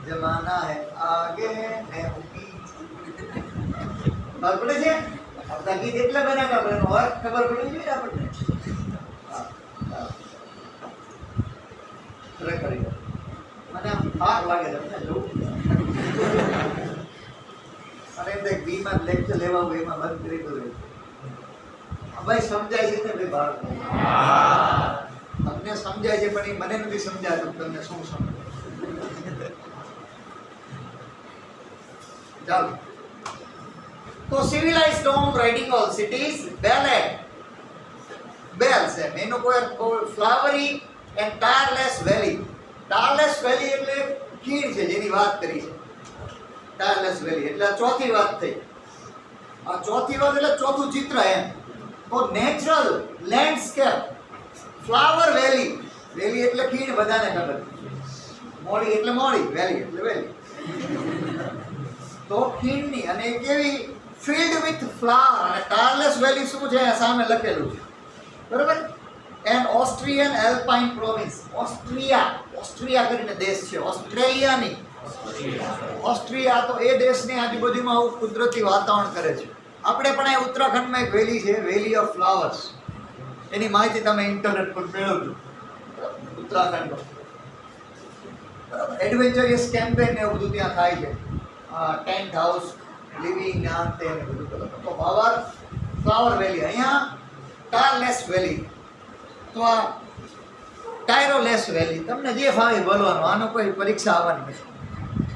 જમાના હે આગે મેં ખબર પડે છે? આપણા ગીત એટલા બનાવ્યા પણ એનો અર્થ ખબર પડવી જોઈએ આપણને. ખરેખર મને આમ થાક લાગે તમને જોવું. અને એમ થાય બીમાં લેક્ચર લેવા હોય એમાં બંધ કરી દો. ભાઈ સમજાય છે ને ભાઈ બાળકો? તમને સમજાય છે પણ એ મને નથી સમજાતું તમને શું સમજાય. ચાલો તો civilised home riding all cities બેલેટ બેલ્સ એમ એનો કોઈ ફ્લાવરી એન્ડ ટાયરલેસ વેલી. ટાયરલેસ વેલી એટલે ખીણ છે જેની વાત કરી છે. ટાયરલેસ વેલી એટલે આ ચોથી વાત થઈ. આ ચોથી વાત એટલે ચોથું ચિત્ર એમ. તો નેચરલ લેન્ડસ્કેપ ફ્લાવર વેલી. વેલી એટલે ખીણ બધાને ખબર. મોડી એટલે મોડી, વેલી એટલે વેલી. તો ખીણની અને કેવી ફિલ્ડ વિથ ફ્લાવર. અને ટાયરલેસ વેલી શું છે સામે લખેલું છે બરાબર. And Austrian Alpine province. Austria કરીને દેશ છે. ઓસ્ટ્રેલિયાની ઓસ્ટ્રિયા તો એ દેશની આજુબાજુમાં આવું કુદરતી વાતાવરણ કરે છે. આપણે પણ એ ઉત્તરાખંડમાં એક વેલી છે, વેલી ઓફ ફ્લાવર્સ. એની માહિતી તમે ઇન્ટરનેટ પર મેળવજો. ઉત્તરાખંડમાં એડવેન્ચરિયસ કેમ્પેન ને એવું બધું ત્યાં થાય છે. ટેન્ટ હાઉસ લિવિંગ આ તે ને બધું. તો બાવાર ફ્લાવર વેલી. અહીંયા ટાયરલેસ વેલી. તો આ ટાયરોલેસ વેલી. તમને જે ફાવે બોલવાનું. આનો કોઈ પરીક્ષા આવવાની નથી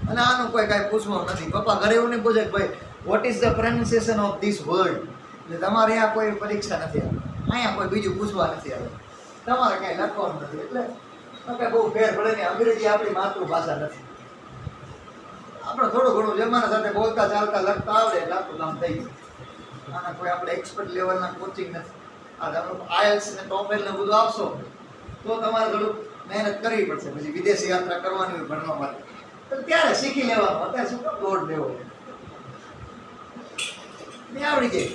અને આનું કોઈ કાંઈ પૂછવાનું નથી. પપ્પા ઘરે એવું નહીં પૂછે કે ભાઈ what is the pronunciation of this word. એટલે તમારે અહીંયા કોઈ પરીક્ષા નથી આવે. અહીંયા કોઈ બીજું પૂછવા નથી આવે. તમારે કાંઈ લખવાનું નથી. એટલે કાંઈ બહુ ફેર પડે નહીં. અંગ્રેજી આપણી માતૃભાષા નથી. આપણે થોડું ઘણું જમાના સાથે બોલતા ચાલતા લખતા આવડે એટલે આપણું કામ થઈ ગયું. આના કોઈ આપણે એક્સપર્ટ લેવલના કોચિંગ નથી. આ તમે આઈએલ્સ ને ટોફેલ ને બધું આપશો તો તમારે થોડું મહેનત કરવી પડશે. પછી વિદેશી યાત્રા કરવાની હોય ભણવા માટે તો ત્યારે શીખી લેવાનું. અત્યારે શું કામ લોડ લેવો? નહીં આવડી જાય.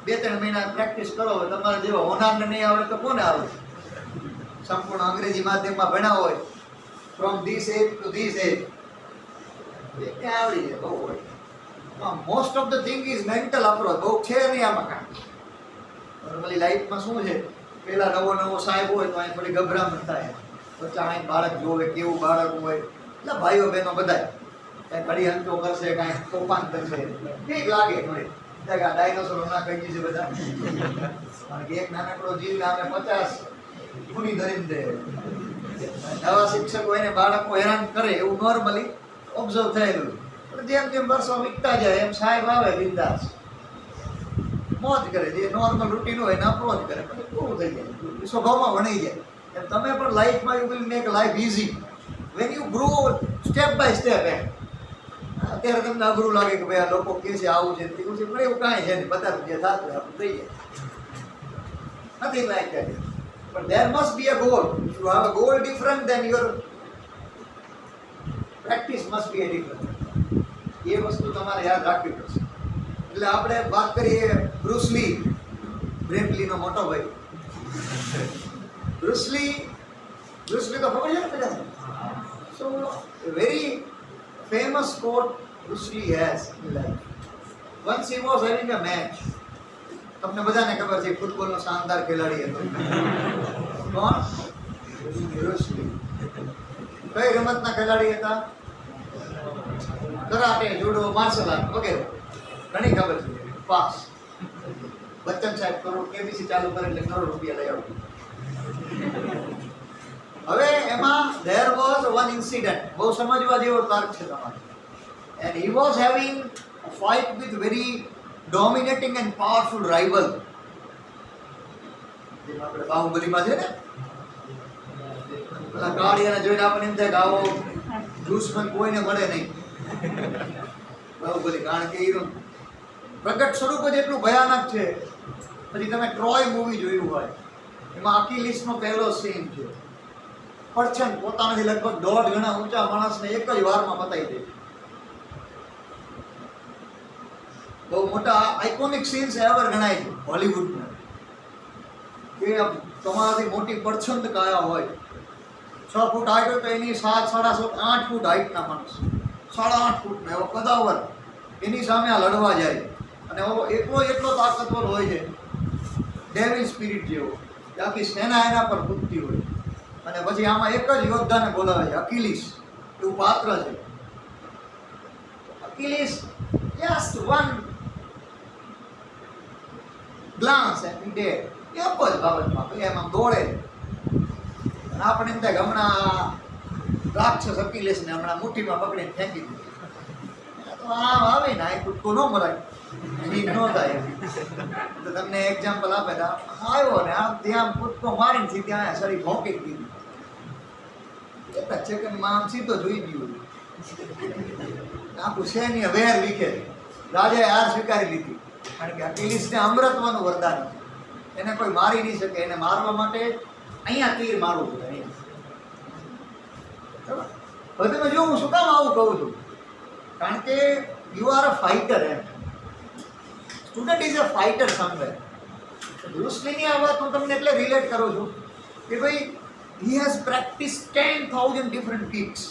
2-3 મહિના પ્રેક્ટિસ કરો. તમારે જેવો હોનારને નહીં આવડે તો કોને આવડે? સંપૂર્ણ અંગ્રેજી માધ્યમમાં ભણ્યા હોય from this age to this age ક્યાં આવડી જાય? બહુ હોય. Most of the thing is mental approach. બહુ છે નહીં આમાં કાંઈ. નોર્મલી લાઈફમાં શું છે, પેલા નવો સાહેબ હોય તો અહીં થોડી ગભરામણ થાય. પછી અહીં બાળક જોવે કેવું બાળક હોય. એટલે ભાઈઓ બહેનો બધા કાંઈ ઘડી હંતો કરશે, કાંઈ તોફાન કરશે, ઠીક લાગે થોડી. ડાયનોસોર ના કહી છે બધા. કારણ કે એક નાનકડો જીવ નામે 50 ખૂની ધરીને દે. નવા શિક્ષકો એને બાળકો હેરાન કરે એવું નોર્મલી ઓબ્ઝર્વ થયેલું. પણ જેમ જેમ વર્ષો વીતતા જાય એમ સાહેબ આવે બિંદાસ મોજ કરે. જે નોર્મલ રૂટીન હોય એને અપ્રોચ કરે પછી પૂરું થઈ જાય. સ્વભાવમાં વણાઈ જાય. એમ તમે પણ લાઈફમાં you will make life easy when you grow step by step. એમ અત્યારે તમને અઘરું લાગે કે ભાઈ આ લોકો કે છે આવું છે તેવું છે, પણ એવું કાંઈ છે નહીં. બધા જે થતું આપણું થઈ જાય. નથી લાઈક દેટ. પણ there must be a goal. If you have a goal different, then your practice must be a different. એ વસ્તુ તમારે યાદ રાખવી પડશે. એટલે આપણે વાત કરીએ બ્રુસ લી, બ્રેટ લીનો મોટો ભાઈ. બ્રુસ લી તો ખબર છે ને બધાને? So a very famous quote Bruce Lee has in life. Once he was having a match. તમને બધાને ખબર છે ફૂટબોલનો શાનદાર ખેલાડી હતો. કોણ? બ્રુસ લી. કઈ રમતના ખેલાડી હતા? કરાટે, જુડો, માર્શલ આર્ટ વગેરે. ઘણી ખબર છે. પાસ. બચ્ચન સાહેબ કરોડ કેબીસી ચાલુ કરે એટલે કરોડ રૂપિયા લઈ આવ્યું. હવે એમાં there was one incident. બહુ સમજવા જેવો તર્ક છે તમારે. And he was having a fight with very dominating and powerful rival. જેમ આપણે બાહુબલીમાં છે ને, પેલા કાળિયાને જોઈને આપણને એમ થાય કે આવો દુશ્મન કોઈને મળે નહીં. બાહુબલી કારણ કે એનું પ્રગટ સ્વરૂપ જ એટલું ભયાનક છે. પછી તમે ટ્રોય મૂવી જોયું હોય, એમાં અકિલિસનો પહેલો સીન છે. પડછન પોતાનાથી લગભગ 1.5 ગણા ઊંચા માણસને એક જ વારમાં બતાવી દે. બહુ મોટા આઇકોનિક સીન્સ એવર ગણાય છે હોલિવૂડના. કે તમારાથી મોટી પડછંદ કાયા હોય, 6 ફૂટ હાઈટ હોય તો એની 7, 7.5, 8 ફૂટ હાઈટના માણસ, 8.5 ફૂટના એવો કદાવર એની સામે આ લડવા જાય. અને એટલો તાકાતવર હોય છે, ડેવિલ સ્પિરિટ જેવો. આખી સેના એના પર કૂદતી હોય. અને પછી આમાં એક જ યોદ્ધાને બોલાવે છે, અકિલિસ એવું પાત્ર છે. Achilles just one glance and he dead. એ જ બાબતમાં એમ આમ દોડે. આપણે એમ થાય કે હમણાં રાક્ષસ અકિલેશ ને હમણાં મુઠ્ઠીમાં પકડીને ફેંકી દીધી, તો આમ આવે ને આ કૂદકો ન મરાય, ઠીક ન થાય. તો તમને એક્ઝામ્પલ આપે તો આવ્યો ને આમ ત્યાં કૂદકો મારીને સીધી ત્યાં શરીર ભોંકી દીધું, એક જ સેકન્ડમાં આમ સીધો જોઈ ગયું, આખું સૈન્ય વેર વિખે. રાજાએ હાર સ્વીકારી લીધી, કારણ કે અકિલેશને અમૃતવાનું વરદાન છે, એને કોઈ મારી નહીં શકે. એને મારવા માટે અહીંયા તીર મારવું પડે, અહીંયા. હવે તમે જો હું શું કામ આવું કહું છું, કારણ કે યુ આર અ ફાઇટર. એમ student is a fighter somewhere. Bruce લીની આ વાત હું તમને એટલે રિલેટ કરું છું કે ભાઈ he has practice 10,000 different kicks.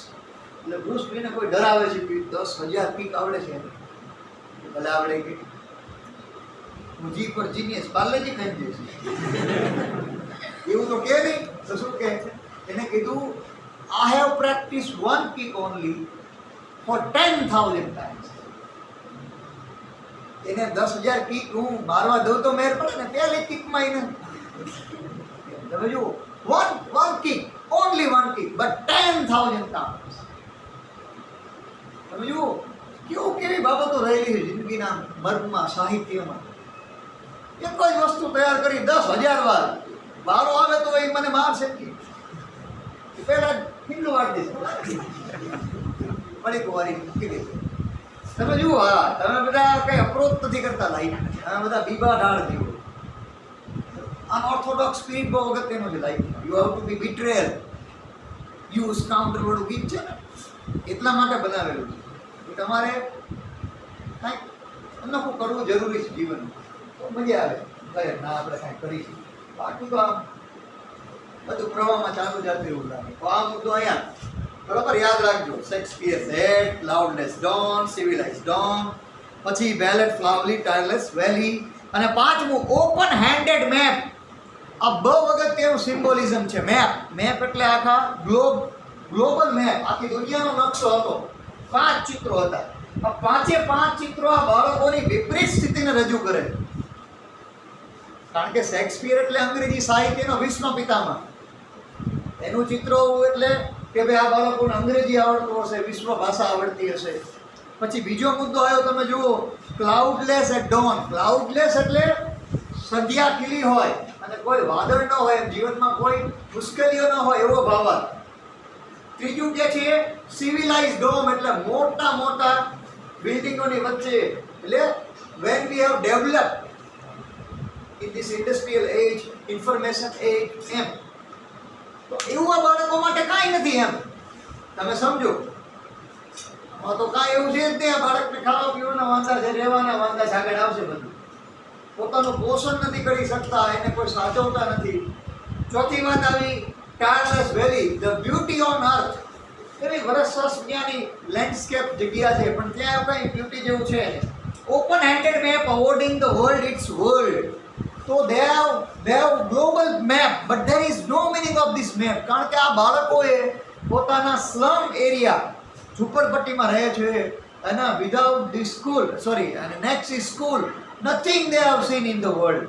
એટલે બ્રુસ લીને કોઈ ડરાવે છે કે 10,000 કિક આવડે છે, ભલે આવડે કે હું જી પર જીનિયસ પાર્લેજી ખાઈ જઈશ એવું તો કે નહીં. તો શું કે એને કીધું I have practice one kick only for 10,000 times. એને 10,000 કિક હું મારવા દઉં તો મેર પડે ને, પહેલી કિકમાં એને તમે જુઓ one kick, only one kick, but 10,000 times. તમે જુઓ કેવી બાબતો રહેલી છે જિંદગીના મર્મમાં, સાહિત્યમાં. એક જ વસ્તુ તૈયાર કરી 10,000 વાર, વારો આવે તો એ મને મારશે કે પહેલા ખીલ્લું વાળી દેશે, પડીક વારી મૂકી દેશે. તમે જુઓ, હા તમે બધા કઈ અપ્રોચ નથી કરતા લાઈફ, તમે બધા બીબા ઢાળ જીવો. અનઓર્થોડોક્સ સ્પિરિટ બહુ અગત્યનું છે life. You have to be betrayal, you સ્કાઉન્ટર વાળું ગીત છે ને, એટલા માટે બનાવેલું છે કે તમારે કાંઈક અનોખું કરવું જરૂરી છે જીવનમાં, તો મજા આવે. ભાઈ ના આપણે કાંઈક કરીશું, બાકી તો આમ બધું પ્રવાહમાં ચાલુ જતું એવું લાગે. તો આ મુદ્દો અહીંયા બરોબર યાદ રાખજો. Shakespeare said cloudless dawn, civilise dawn, પછી બેલેટ ફ્લાવલી ટાયરલેસ વેલી, અને પાંચમું ઓપન હેન્ડેડ મેપ. આ બહુ અગત્યનું સિમ્બોલિઝમ છે. મેપ એટલે આખા ગ્લોબલ મેપ, આખી દુનિયાનો નકશો હતો. 5 ચિત્રો હતા. આ 5 ચિત્રો આ બાળકોની વિપરીત સ્થિતિને રજૂ કરે. કારણ કે શેક્સપિયર એટલે અંગ્રેજી સાહિત્યનો વિશ્વ પિતામહ. એનું ચિત્ર એટલે કે ભાઈ આ બાળકોને અંગ્રેજી આવડતું હશે, વિશ્વ ભાષા આવડતી હશે. પછી બીજો મુદ્દો આવ્યો, તમે જુઓ ક્લાઉડલેસ એટ ડોન. ક્લાઉડલેસ એટલે સંધ્યા ખીલી હોય અને કોઈ વાદળ ન હોય, જીવનમાં કોઈ મુશ્કેલીઓ ન હોય એવો ભાવાર્થ. ત્રીજું જે છે સિવિલાઇઝ ડોમ, એટલે મોટા મોટા બિલ્ડિંગોની વચ્ચે, એટલે when we have developed in this industrial age, information age, એમ તો એવું આ બાળકો માટે કાંઈ નથી. એમ તમે સમજો, તો કાંઈ એવું છે જ નહીં. બાળકને ખાવા પીવાના વાંધા છે, રહેવાના વાંધા છે, આગળ આવશે બધું. પોતાનું પોષણ નથી કરી શકતા, એને કોઈ સાચવતા નથી. ચોથી વાત આવી ટાયરલેસ વેલી, ધ બ્યુટી ઓન અર્થ. એની વરસની લેન્ડસ્કેપ જગ્યા છે, પણ ત્યાં કંઈ બ્યુટી જેવું છે. Open handed map awarding the world it's world. તો they have global map, but there is no meaning of this map. કારણ કે આ બાળકોએ પોતાના સ્લમ એરિયા, ઝૂંપડપટ્ટીમાં રહે છે, અને વિધાઉટ ધી સ્કૂલ, અને next is school, nothing they have seen in the world.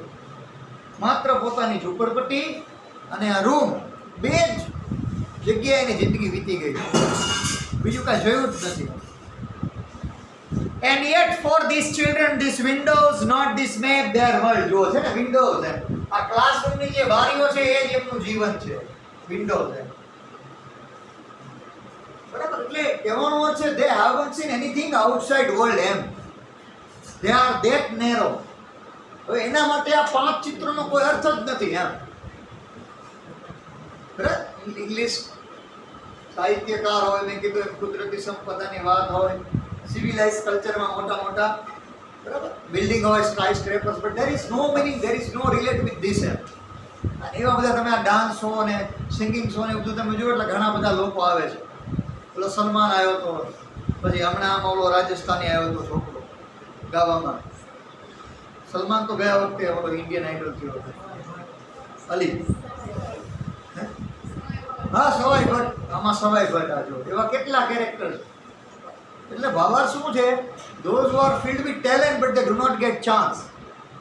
માત્ર પોતાની ઝૂંપડપટ્ટી અને આ રૂમ, બે જ જગ્યાએ એની જિંદગી વીતી ગઈ, બીજું કાંઈ જોયું જ નથી. And yet for these children this windows, not this map, their world. જો છે ને વિન્ડોઝ, એમ આ ક્લાસરૂમની જે બારીઓ છે એ જ એમનું જીવન છે, વિન્ડોઝ. એમ બરાબર. એટલે કહેવાનો અર્થ છે they haven't seen anything outside world. M they are that narrow. હવે એના માટે આ 5 ચિત્રોનો કોઈ અર્થ જ નથી. એમ બરાબર. ઇંગ્લિશ સાહિત્યકાર હોય, મેં કીધું એમ કુદરતી સંપદાની વાત હોય, સિવિલાઇઝ કલ્ચરમાં મોટા મોટા બરાબર બિલ્ડિંગ હોય, skyscrapers, but there is no meaning, there is no relate with this. એમ અને એવા બધા તમે આ ડાન્સ શો અને સિંગિંગ શો ને બધું તમે જુઓ એટલે ઘણા બધા લોકો આવે છે. પેલો સલમાન આવ્યો હતો, પછી હમણાં ઓલો રાજસ્થાની આવ્યો હતો છોકરો ગાવામાં. સલમાન તો ગયા વખતે ઓલો ઇન્ડિયન આઇડલ થયો હતો, અલી. હા, સવાઈ ભટ્ટ. આમાં સવાઈ ભટ્ટ આ જો, એવા કેટલા કેરેક્ટર છે. એટલે ભાવાર્થ શું છે? Those who are filled with talent but they do not get chance.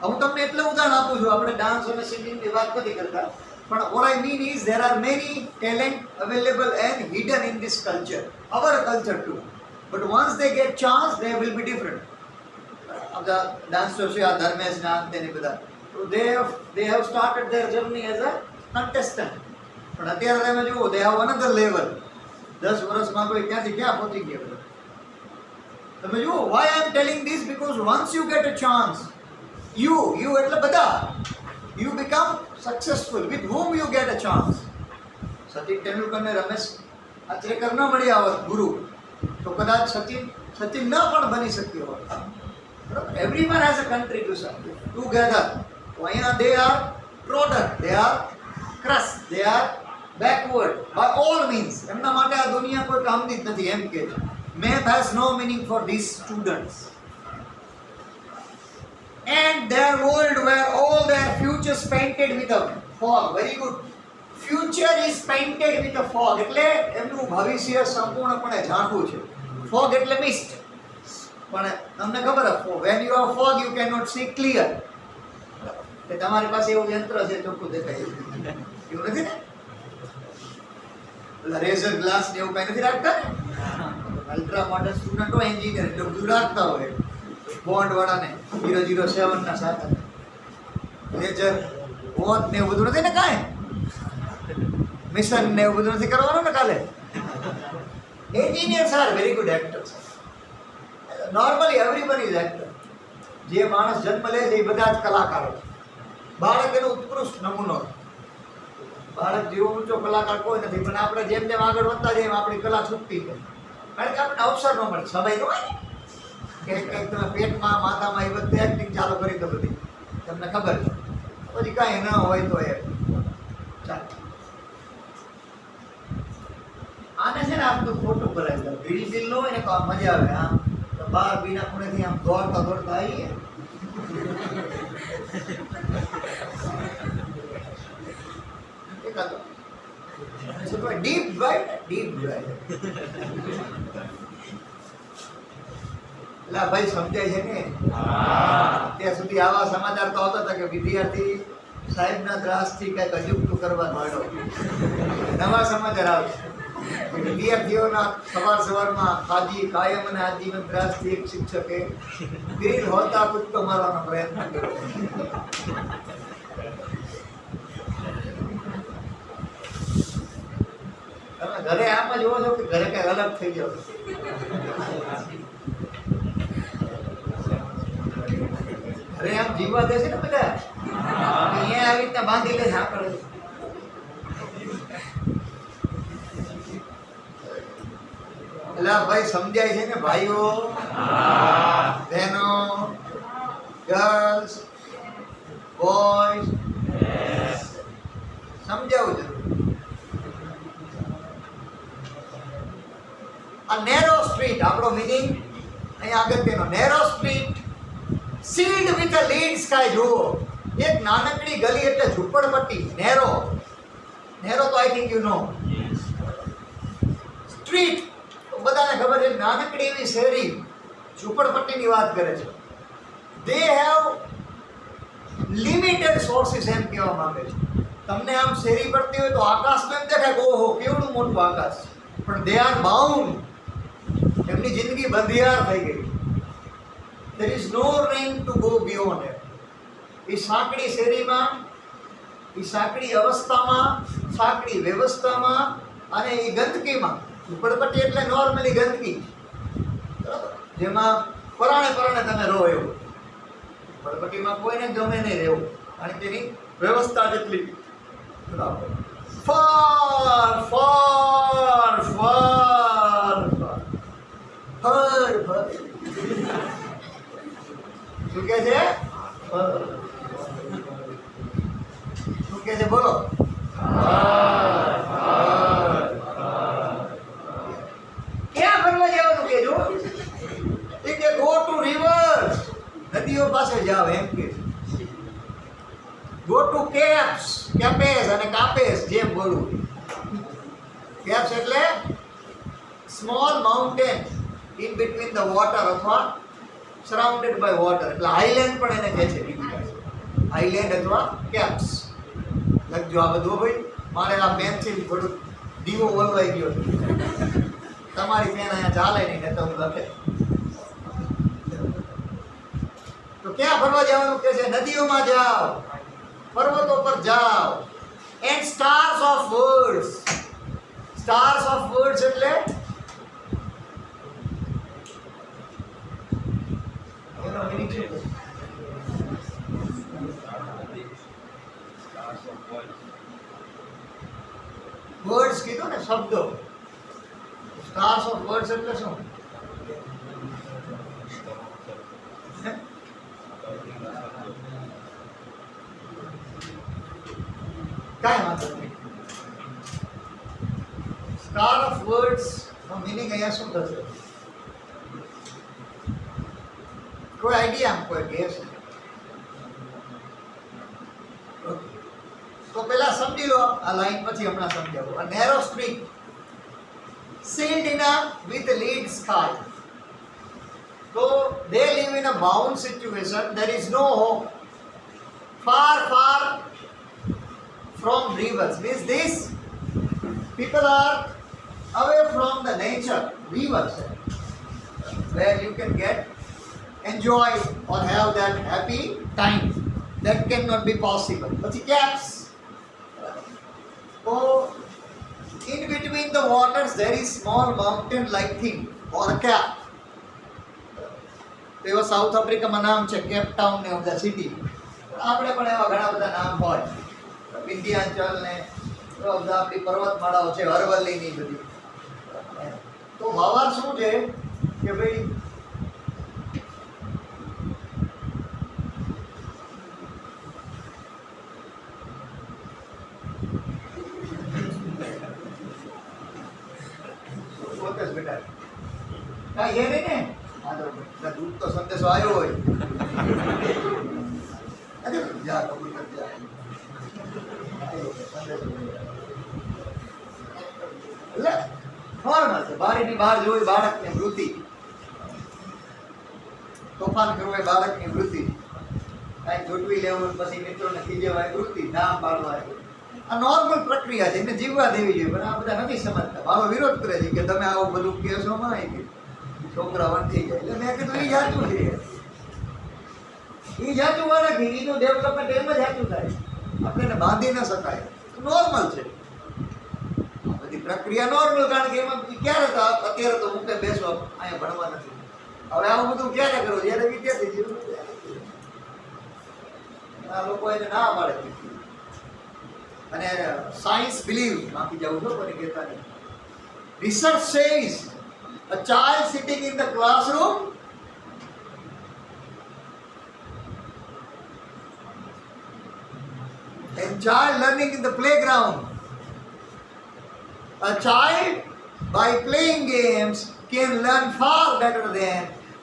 હું તમને એટલે ઉદાહરણ આપું છું. આપણે ડાન્સ અને સિંગિંગની વાત નથી કરતા, But what I mean is there are many talent available and hidden in this culture, our culture too. But once they get chance, they will be different. The dancers are Dharmesh Nam, so they have started their journey as a contestant. But અત્યારે તમે જુઓ, they have another level. 10 વર્ષમાં કોઈ ક્યાંથી ક્યાં પહોંચી ગયા બધા. તમે જુઓ, why I am telling this? Because once you get a chance, you એટલે બધા, you become successful with whom you get a chance. Sachin Tendulkar ને રમેશ આચરેકર ન મળી આવત ગુરુ, તો કદાચ સચિન ન પણ બની શક્યો હોત. Everyone has a contribution together. તો અહીંયા they are trodden, they are crushed, they are backward by all means. એમના માટે આ દુનિયા કોઈ કામની જ નથી એમ કે map has no meaning for these students. And their world were all their futures painted with a fog. Very good. Future is painted with a fog. એટલે એમનું ભવિષ્ય સંપૂર્ણપણે ઝાંખું છે. Fog એટલે mist. પણ તમને ખબર છે, when you have fog you cannot see clear. એટલે તમારી પાસે એવું યંત્ર છે ચોખ્ખું દેખાય એવું નથી ને? એટલે રેઝર ગ્લાસ ને એવું કઈ નથી રાખતા ને? અલ્ટ્રા મોડર્ન સ્ટુડન્ટો એન્જિનિયર એટલે બધું રાખતા હોય બોન્ડ વાળાને 007 ના સાથે લેજર વોચ ને એવું બધું નથી ને, કાંઈ મિશન ને એવું બધું નથી કરવાનું ને કાલે. Engineers are very good actors. Normally everyone is actor. જે માણસ જન્મ લે છે એ બધા જ કલાકારો છે. બાળક એનો ઉત્કૃષ્ટ નમૂનો. બાળક જેવો ઊંચો કલાકાર કોઈ નથી, પણ આપણે જેમ જેમ આગળ વધતા જઈએ આપણી કલા છૂટતી જાય. કારણ કે આપણને અવસર ન મળે, સમય ન હોય ને. કંઈક તમે પેટમાં માથામાં એ બધું એક્ટિંગ ચાલુ કરી તો બધી તમને ખબર છે. પછી કાંઈ ન હોય તો એ ચાલો. આને છે ને આપણું ખોટું કરાવી દો. બિલ ન હોય ને તો આમ મજા આવે. આમ તો બહાર બીના ખૂણેથી આમ દોડતા આવીએ. Deep drive. એટલે ભાઈ સમજાય છે ને? ત્યાં સુધી આવા સમાચાર તો આવતા હતા કે વિદ્યાર્થી સાહેબના ત્રાસથી કંઈક અજુગતું કરવા માંડો. નવા સમાચાર આવશે. વિદ્યાર્થીઓના સવારમાં ખાજી કાયમ અને આજીવન ત્રાસથી એક શિક્ષકે ગ્રીલ હોતા કૂદકો મારવાનો પ્રયત્ન કર્યો. તમે ઘરે આમ જ જોવો છો કે ઘરે કઈ અલગ થઈ જાવ? ઘરે આમ જીવવા દેશે ને બધા? અહીંયા આવી રીતના બાંધી લે હા કરે. એટલે ભાઈ સમજાય છે ને ભાઈઓ, બહેનો, ગર્લ્સ, બોયઝ? સમજાવું જરૂર. આ નેરો સ્ટ્રીટ આપણો મિનિંગ અહીંયા અગત્યનો. Narrow street sealed with a lead sky. જુઓ, એક નાનકડી ગલી એટલે ઝૂંપડપટ્ટી. નેરો તો I think you know. Street બધાને ખબર છે, નાનકડી એવી શેરી ઝૂંપડપટ્ટીની વાત કરે છે. દે હેવ લિમિટેડ સોર્સિસ એમ કહેવા માંગે છે. તમને આમ શેરી પડતી હોય તો આકાશમાં એમ દેખાય કે ઓહો કેવડું મોટું આકાશ, પણ દે આર બાઉન્ડ. એમની જિંદગી બંધિયાર થઈ ગઈ. there is no range to go beyond it. એ સાંકડી શેરીમાં, એ સાંકડી અવસ્થામાં, સાંકડી વ્યવસ્થામાં અને એ ગંદકીમાં. ઝૂંપડપટ્ટી એટલે નોર્મલી ગંદકી, બરાબર, જેમાં પરાણે તમે રહો એવું. ઝૂંપડપટ્ટીમાં કોઈને ગમે નહીં રહેવું, અને તેની વ્યવસ્થા જેટલી બરાબર. ફાર ફાર ફાર ફર ફર શું કે છે? શું કે છે? બોલો. ક્યાં ફરવા જવાનું કેજો? એ કે ગો ટુ રિવર્સ. નદીઓ પાસે જાવ એમ કે. ગો ટુ કેપ્સ, કેપેસ અને કાપેસ જેમ બોલું. કેપ્સ એટલે small mountain in between the water અથવા સરાઉન્ડેડ બાય વોટર. એટલે આઇલેન્ડ પણ એને કહે છે. આઇલેન્ડ અથવા કેપ્સ. લખજો આ બધું ભાઈ. મારે આ પેન્સિલ થોડું દીવો ઓલવાઈ ગયો. તમારી પેન અહીંયા ચાલે નહીં ને તો હું લખે. તો ક્યાં ફરવા જવાનું કે છે? નદીઓમાં જાઓ, પર્વતો પર જાઓ. And stars of words. Stars of words એટલે એનો મીનિંગ શું છે? વર્ડ્સ કીધું ને, શબ્દો. સ્ટાર્સ ઓફ વર્ડ્સ એટલે શું? કાંઈ વાંધો નહીં. સ્ટાર ઓફ વર્ડ્સ નો મીનિંગ અહીંયા શું થશે? કોઈ આઈડિયા, કોઈ ગેસ? તો પેલા સમજી લો આ લાઈન, પછી હમણાં સમજાવું. A narrow street sailed in a with lead sky. So they live in a bound situation. There is no hope. Far, far from rivers. Means this people are away from the nature. Rivers, where you can get enjoy or have that happy time. That cannot be possible. But the caps. So in between the waters there is small mountain like thing or a cap. તેઓ south આફ્રિકામાં નામ છે cap town ને બધા city. આપણે પણ એવા ઘણા બધા નામ હોય. વિંધ્યાચલ ને એવા બધા આપણી પર્વતમાળાઓ છે, અરવલ્લી ની બધી. તો ભાવાર્થ શું છે કે ભાઈ બેટા કાંઈ એ નહીં ને. હા તો દૂધ તો સંદેશો આવ્યો હોય. અરે જા કબૂલ કર જા. એટલે નોર્મલ છે. બારીની બહાર જોઈ બાળકની વૃત્તિ, તોફાન કરવું એ બાળકની વૃત્તિ, કાંઈક જોટવી લેવું પછી મિત્રોને ખીજવાય વૃત્તિ, નામ પાડવા. આ નોર્મલ પ્રક્રિયા છે, એને જીવવા દેવી જોઈએ. પણ આ બધા નથી સમજતા. મારો વિરોધ કરે છે કે તમે આવું બધું કેસો માં છોકરા વંચી જાય. એટલે મેં કીધું એ જાતું છે, એ જાતું વાળા કે એનું ડેવલપમેન્ટ એમ જ જાતું થાય. આપણે એને બાંધી ન શકાય. નોર્મલ છે આ બધી પ્રક્રિયા, નોર્મલ. કારણ કે એમાં ક્યારે હતા? અત્યારે તો મૂકે બેસો અહીંયા ભણવા નથી. હવે આવું બધું ક્યારે કરવું? જ્યારે વિદ્યાર્થી જીવન આ લોકો એને ના પાડે. અને સાયન્સ બિલીવ બાકી જવું છો કોને કહેતા નહીં. Research says a child sitting in the classroom and child learning in the playground. A child by playing games can learn far better than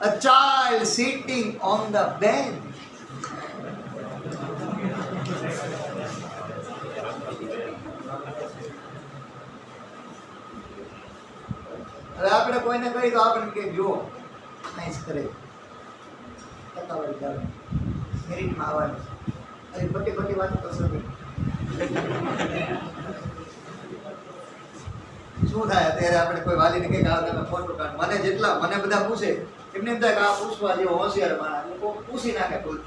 a child sitting on the bench. હવે આપણે કોઈને કહી તો આપણે કે જો સાયન્સ કરે ટકાવારી ચાલે મેરિટમાં આવવાની છે, ખોટી ખોટી વાત કરશો નહીં. શું થાય અત્યારે આપણે કોઈ વાલીને કહે કે આ તમે ફોટો કાઢ. મને જેટલા મને બધા પૂછે એમને એમ થાય કે આ પૂછવા જેવો હોશિયાર માણસ. લોકો પૂછી નાખે ખુદ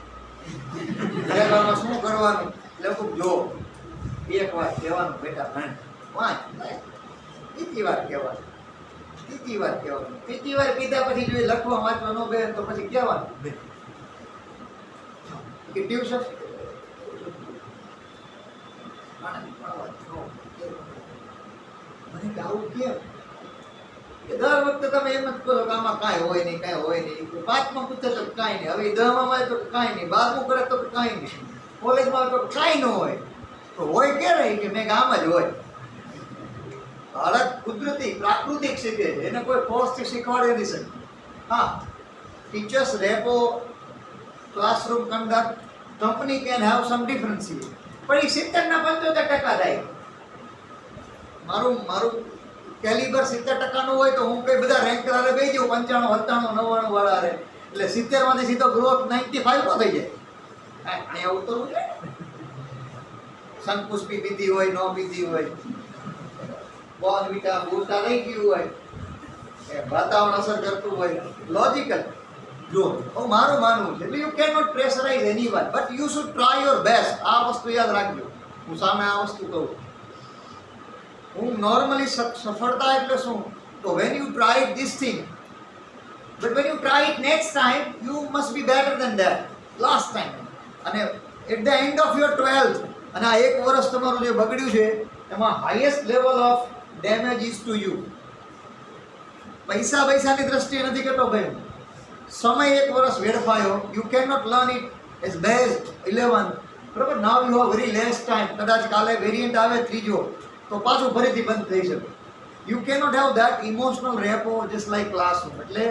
ઘરેમાં શું કરવાનું. લોકો જો એક વાત કહેવાનું બેટા ભણ વાંચ, બીજી વાત કહેવાનું, ત્રીજી વાર કહેવાનું. ત્રીજી વાર કીધા પછી જો લખવા વાંચવા ન બે તો પછી કહેવાનું કે ટ્યુશન મને કે આવું કેમ? દર વખતે તમે એમ જ કહો કે આમાં કાંઈ હોય નહીં, કાંઈ હોય નહીં. 5માં પૂછે તો કાંઈ નહીં, હવે 10માં આવે તો કાંઈ નહીં, 12મું કરે તો કાંઈ નહીં, કોલેજમાં આવે તો કાંઈ ન હોય. તો હોય ક્યારે કે મેં આમ જ હોય. બાળક કુદરતી પ્રાકૃતિક શીખે છે, એને કોઈ ફોર્સથી શીખવાડે નહીં શકે. હા, teachers repo, classroom conduct, company can have sum differences, પણ એ 70-75% થાય. મારું કેલિબર 70% હોય તો હું કઈ બધા રેન્ક વાળા બેસી જાઉં 95, 97, 99 વાળા રે, એટલે 70માંથી સીધો ગ્રોથ 95 નો થઈ જાય. અહીંયા ઉતરવું છે. શંકુષ્પી પીધી હોય ન પીધી હોય, બોર્નવિટા બૂસ્ટા રહી ગયું હોય, એ વાતાવરણ અસર કરતું હોય, લોજિકલ. જો મારું માનવું છે એટલે you can not pressurize anyone, but you should try your best. આ વસ્તુ યાદ રાખજો. હું સામે આ વસ્તુ કહું, હું નોર્મલી સફળતા એટલે શું, તો when you try this thing, but when you try it next time you must be better than that last time. અને at the end of your 12th, અને આ 1 વર્ષ તમારું જે બગડ્યું છે એમાં highest level of damage is to you. પૈસાની દ્રષ્ટિએ નથી કહેતો ભાઈ, સમય 1 વર્ષ વેડફાયો, you can not learn it as best 11, બરાબર. Now you have very less time. કદાચ કાલે વેરિયન્ટ આવે ત્રીજો તો પાછું ફરીથી બંધ થઈ શકે. You can not have that emotional rapport just like classroom. એટલે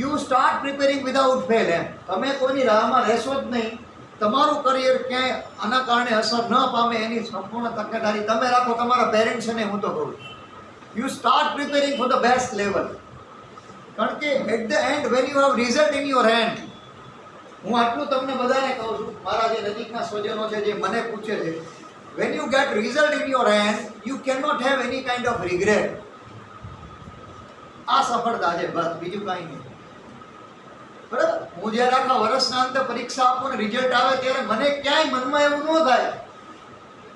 you start preparing without fail. એમ તમે કોઈની રાહમાં રહેશો જ નહીં. તમારું કરિયર ક્યાંય આના કારણે અસર ન પામે એની સંપૂર્ણ તકેદારી તમે રાખો. તમારા પેરેન્ટ્સને હું તો કહું, you start preparing for the best level. કારણ કે at the end when you have result in your hand, હું આટલું તમને બધાને કહું છું, મારા જે નજીકના સ્વજનો છે જે મને પૂછે છે, when you get result in your hand you can not have any kind of regret. આ સફળતા છે, બસ બીજું કાંઈ નહીં. બરાબર. હું જ્યારે આખા વર્ષના અંતે પરીક્ષા આપું ને રિઝલ્ટ આવે ત્યારે મને ક્યાંય મનમાં એવું ન થાય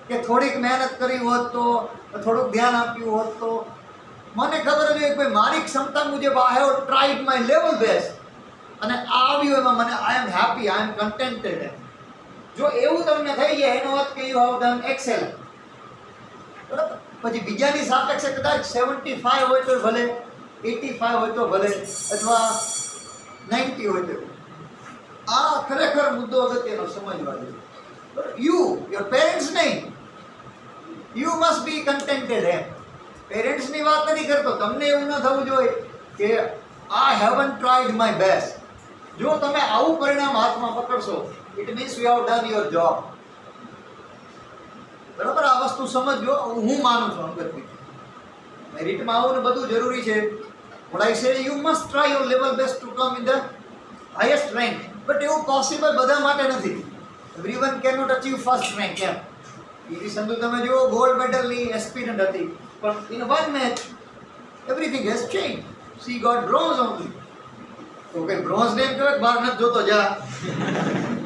કે થોડીક મહેનત કરી હોત તો, થોડુંક ધ્યાન આપ્યું હોત તો. મને ખબર હતી કે ભાઈ મારી ક્ષમતા મુજબ I have tried my level best, અને આવ્યું એમાં મને આઈ એમ હેપી, આઈ એમ કન્ટેન્ટેડ. જો એવું તમને થઈ જાય એનો અર્થ કે યુ હેવ ડન એક્સેલ. બરાબર. પછી બીજાની સાપેક્ષે કદાચ 75 હોય તો ભલે, 85 હોય તો ભલે, અથવા 90 હોય તો. આ ખરેખર મુદ્દો અગત્યનો સમજવા જોઈએ. યુ યોર પેરેન્ટ્સ નહીં, યુ મસ્ટ બી કન્ટેન્ટેડ. એમ પેરેન્ટ્સની વાત નથી કરતો. તમને એવું ન થવું જોઈએ કે I haven't tried my best. જો તમે આવું પરિણામ હાથમાં પકડશો, it means you have done your job. બરાબર. આ વસ્તુ સમજજો. હું માનું છું અંગત મેરિટમાં આવું ને બધું જરૂરી છે. What I say, you must try your level best to come in the highest rank. But એવું પોસિબલ બધા માટે નથી. Everyone cannot achieve first rank. એમ પીવી સંધુ તમે જુઓ, ગોલ્ડ મેડલની એસ્પિરન્ટ હતી, પણ in one match everything has changed. She got bronze only. તો કે બ્રોન્ઝ ને એમ કહેવાય બહાર નથી જોતો જા,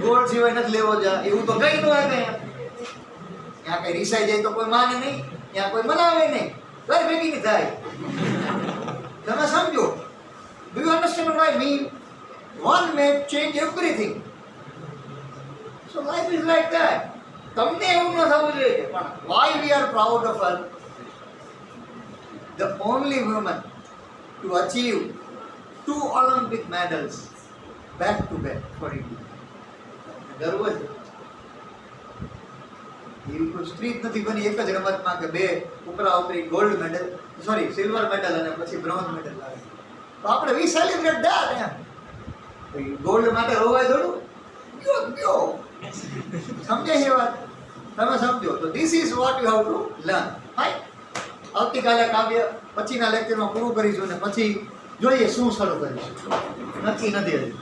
ગોલ્ડ સિવાય નથી લેવો જા, એવું તો કઈ ન હોય. ત્યાં કઈ રીસાઈ જાય તો કોઈ માને નહીં, ત્યાં કોઈ મનાવે નહીં, કઈ ભેગી નહીં થાય. તમે સમજો. Do you understand what I mean? One match change everything. So life is like that. તમને એવું ન થવું જોઈએ. પણ why we are proud of her? The only woman to achieve 2 Olympic medals back to back for India. ગર્વ છે. એવી કોઈ સ્ત્રી જ નથી બની એક જ રમતમાં કે 2 ઉપરા ઉપરી gold medal, sorry silver medal અને પછી બ્રોન્ઝ મેડલ લાવે. તો આપણે વી સેલિબ્રેટ ધેટ. એમ ગોલ્ડ માટે રોવાય થોડું. ગયો સમજે છે વાત? તમે સમજો. તો this is what you have to learn. High આવતીકાલે કાવ્ય પછીના લેક્ચરમાં પૂરું કરીશું ને પછી જોઈએ શું શરૂ કરીશું. નક્કી નથી હજી.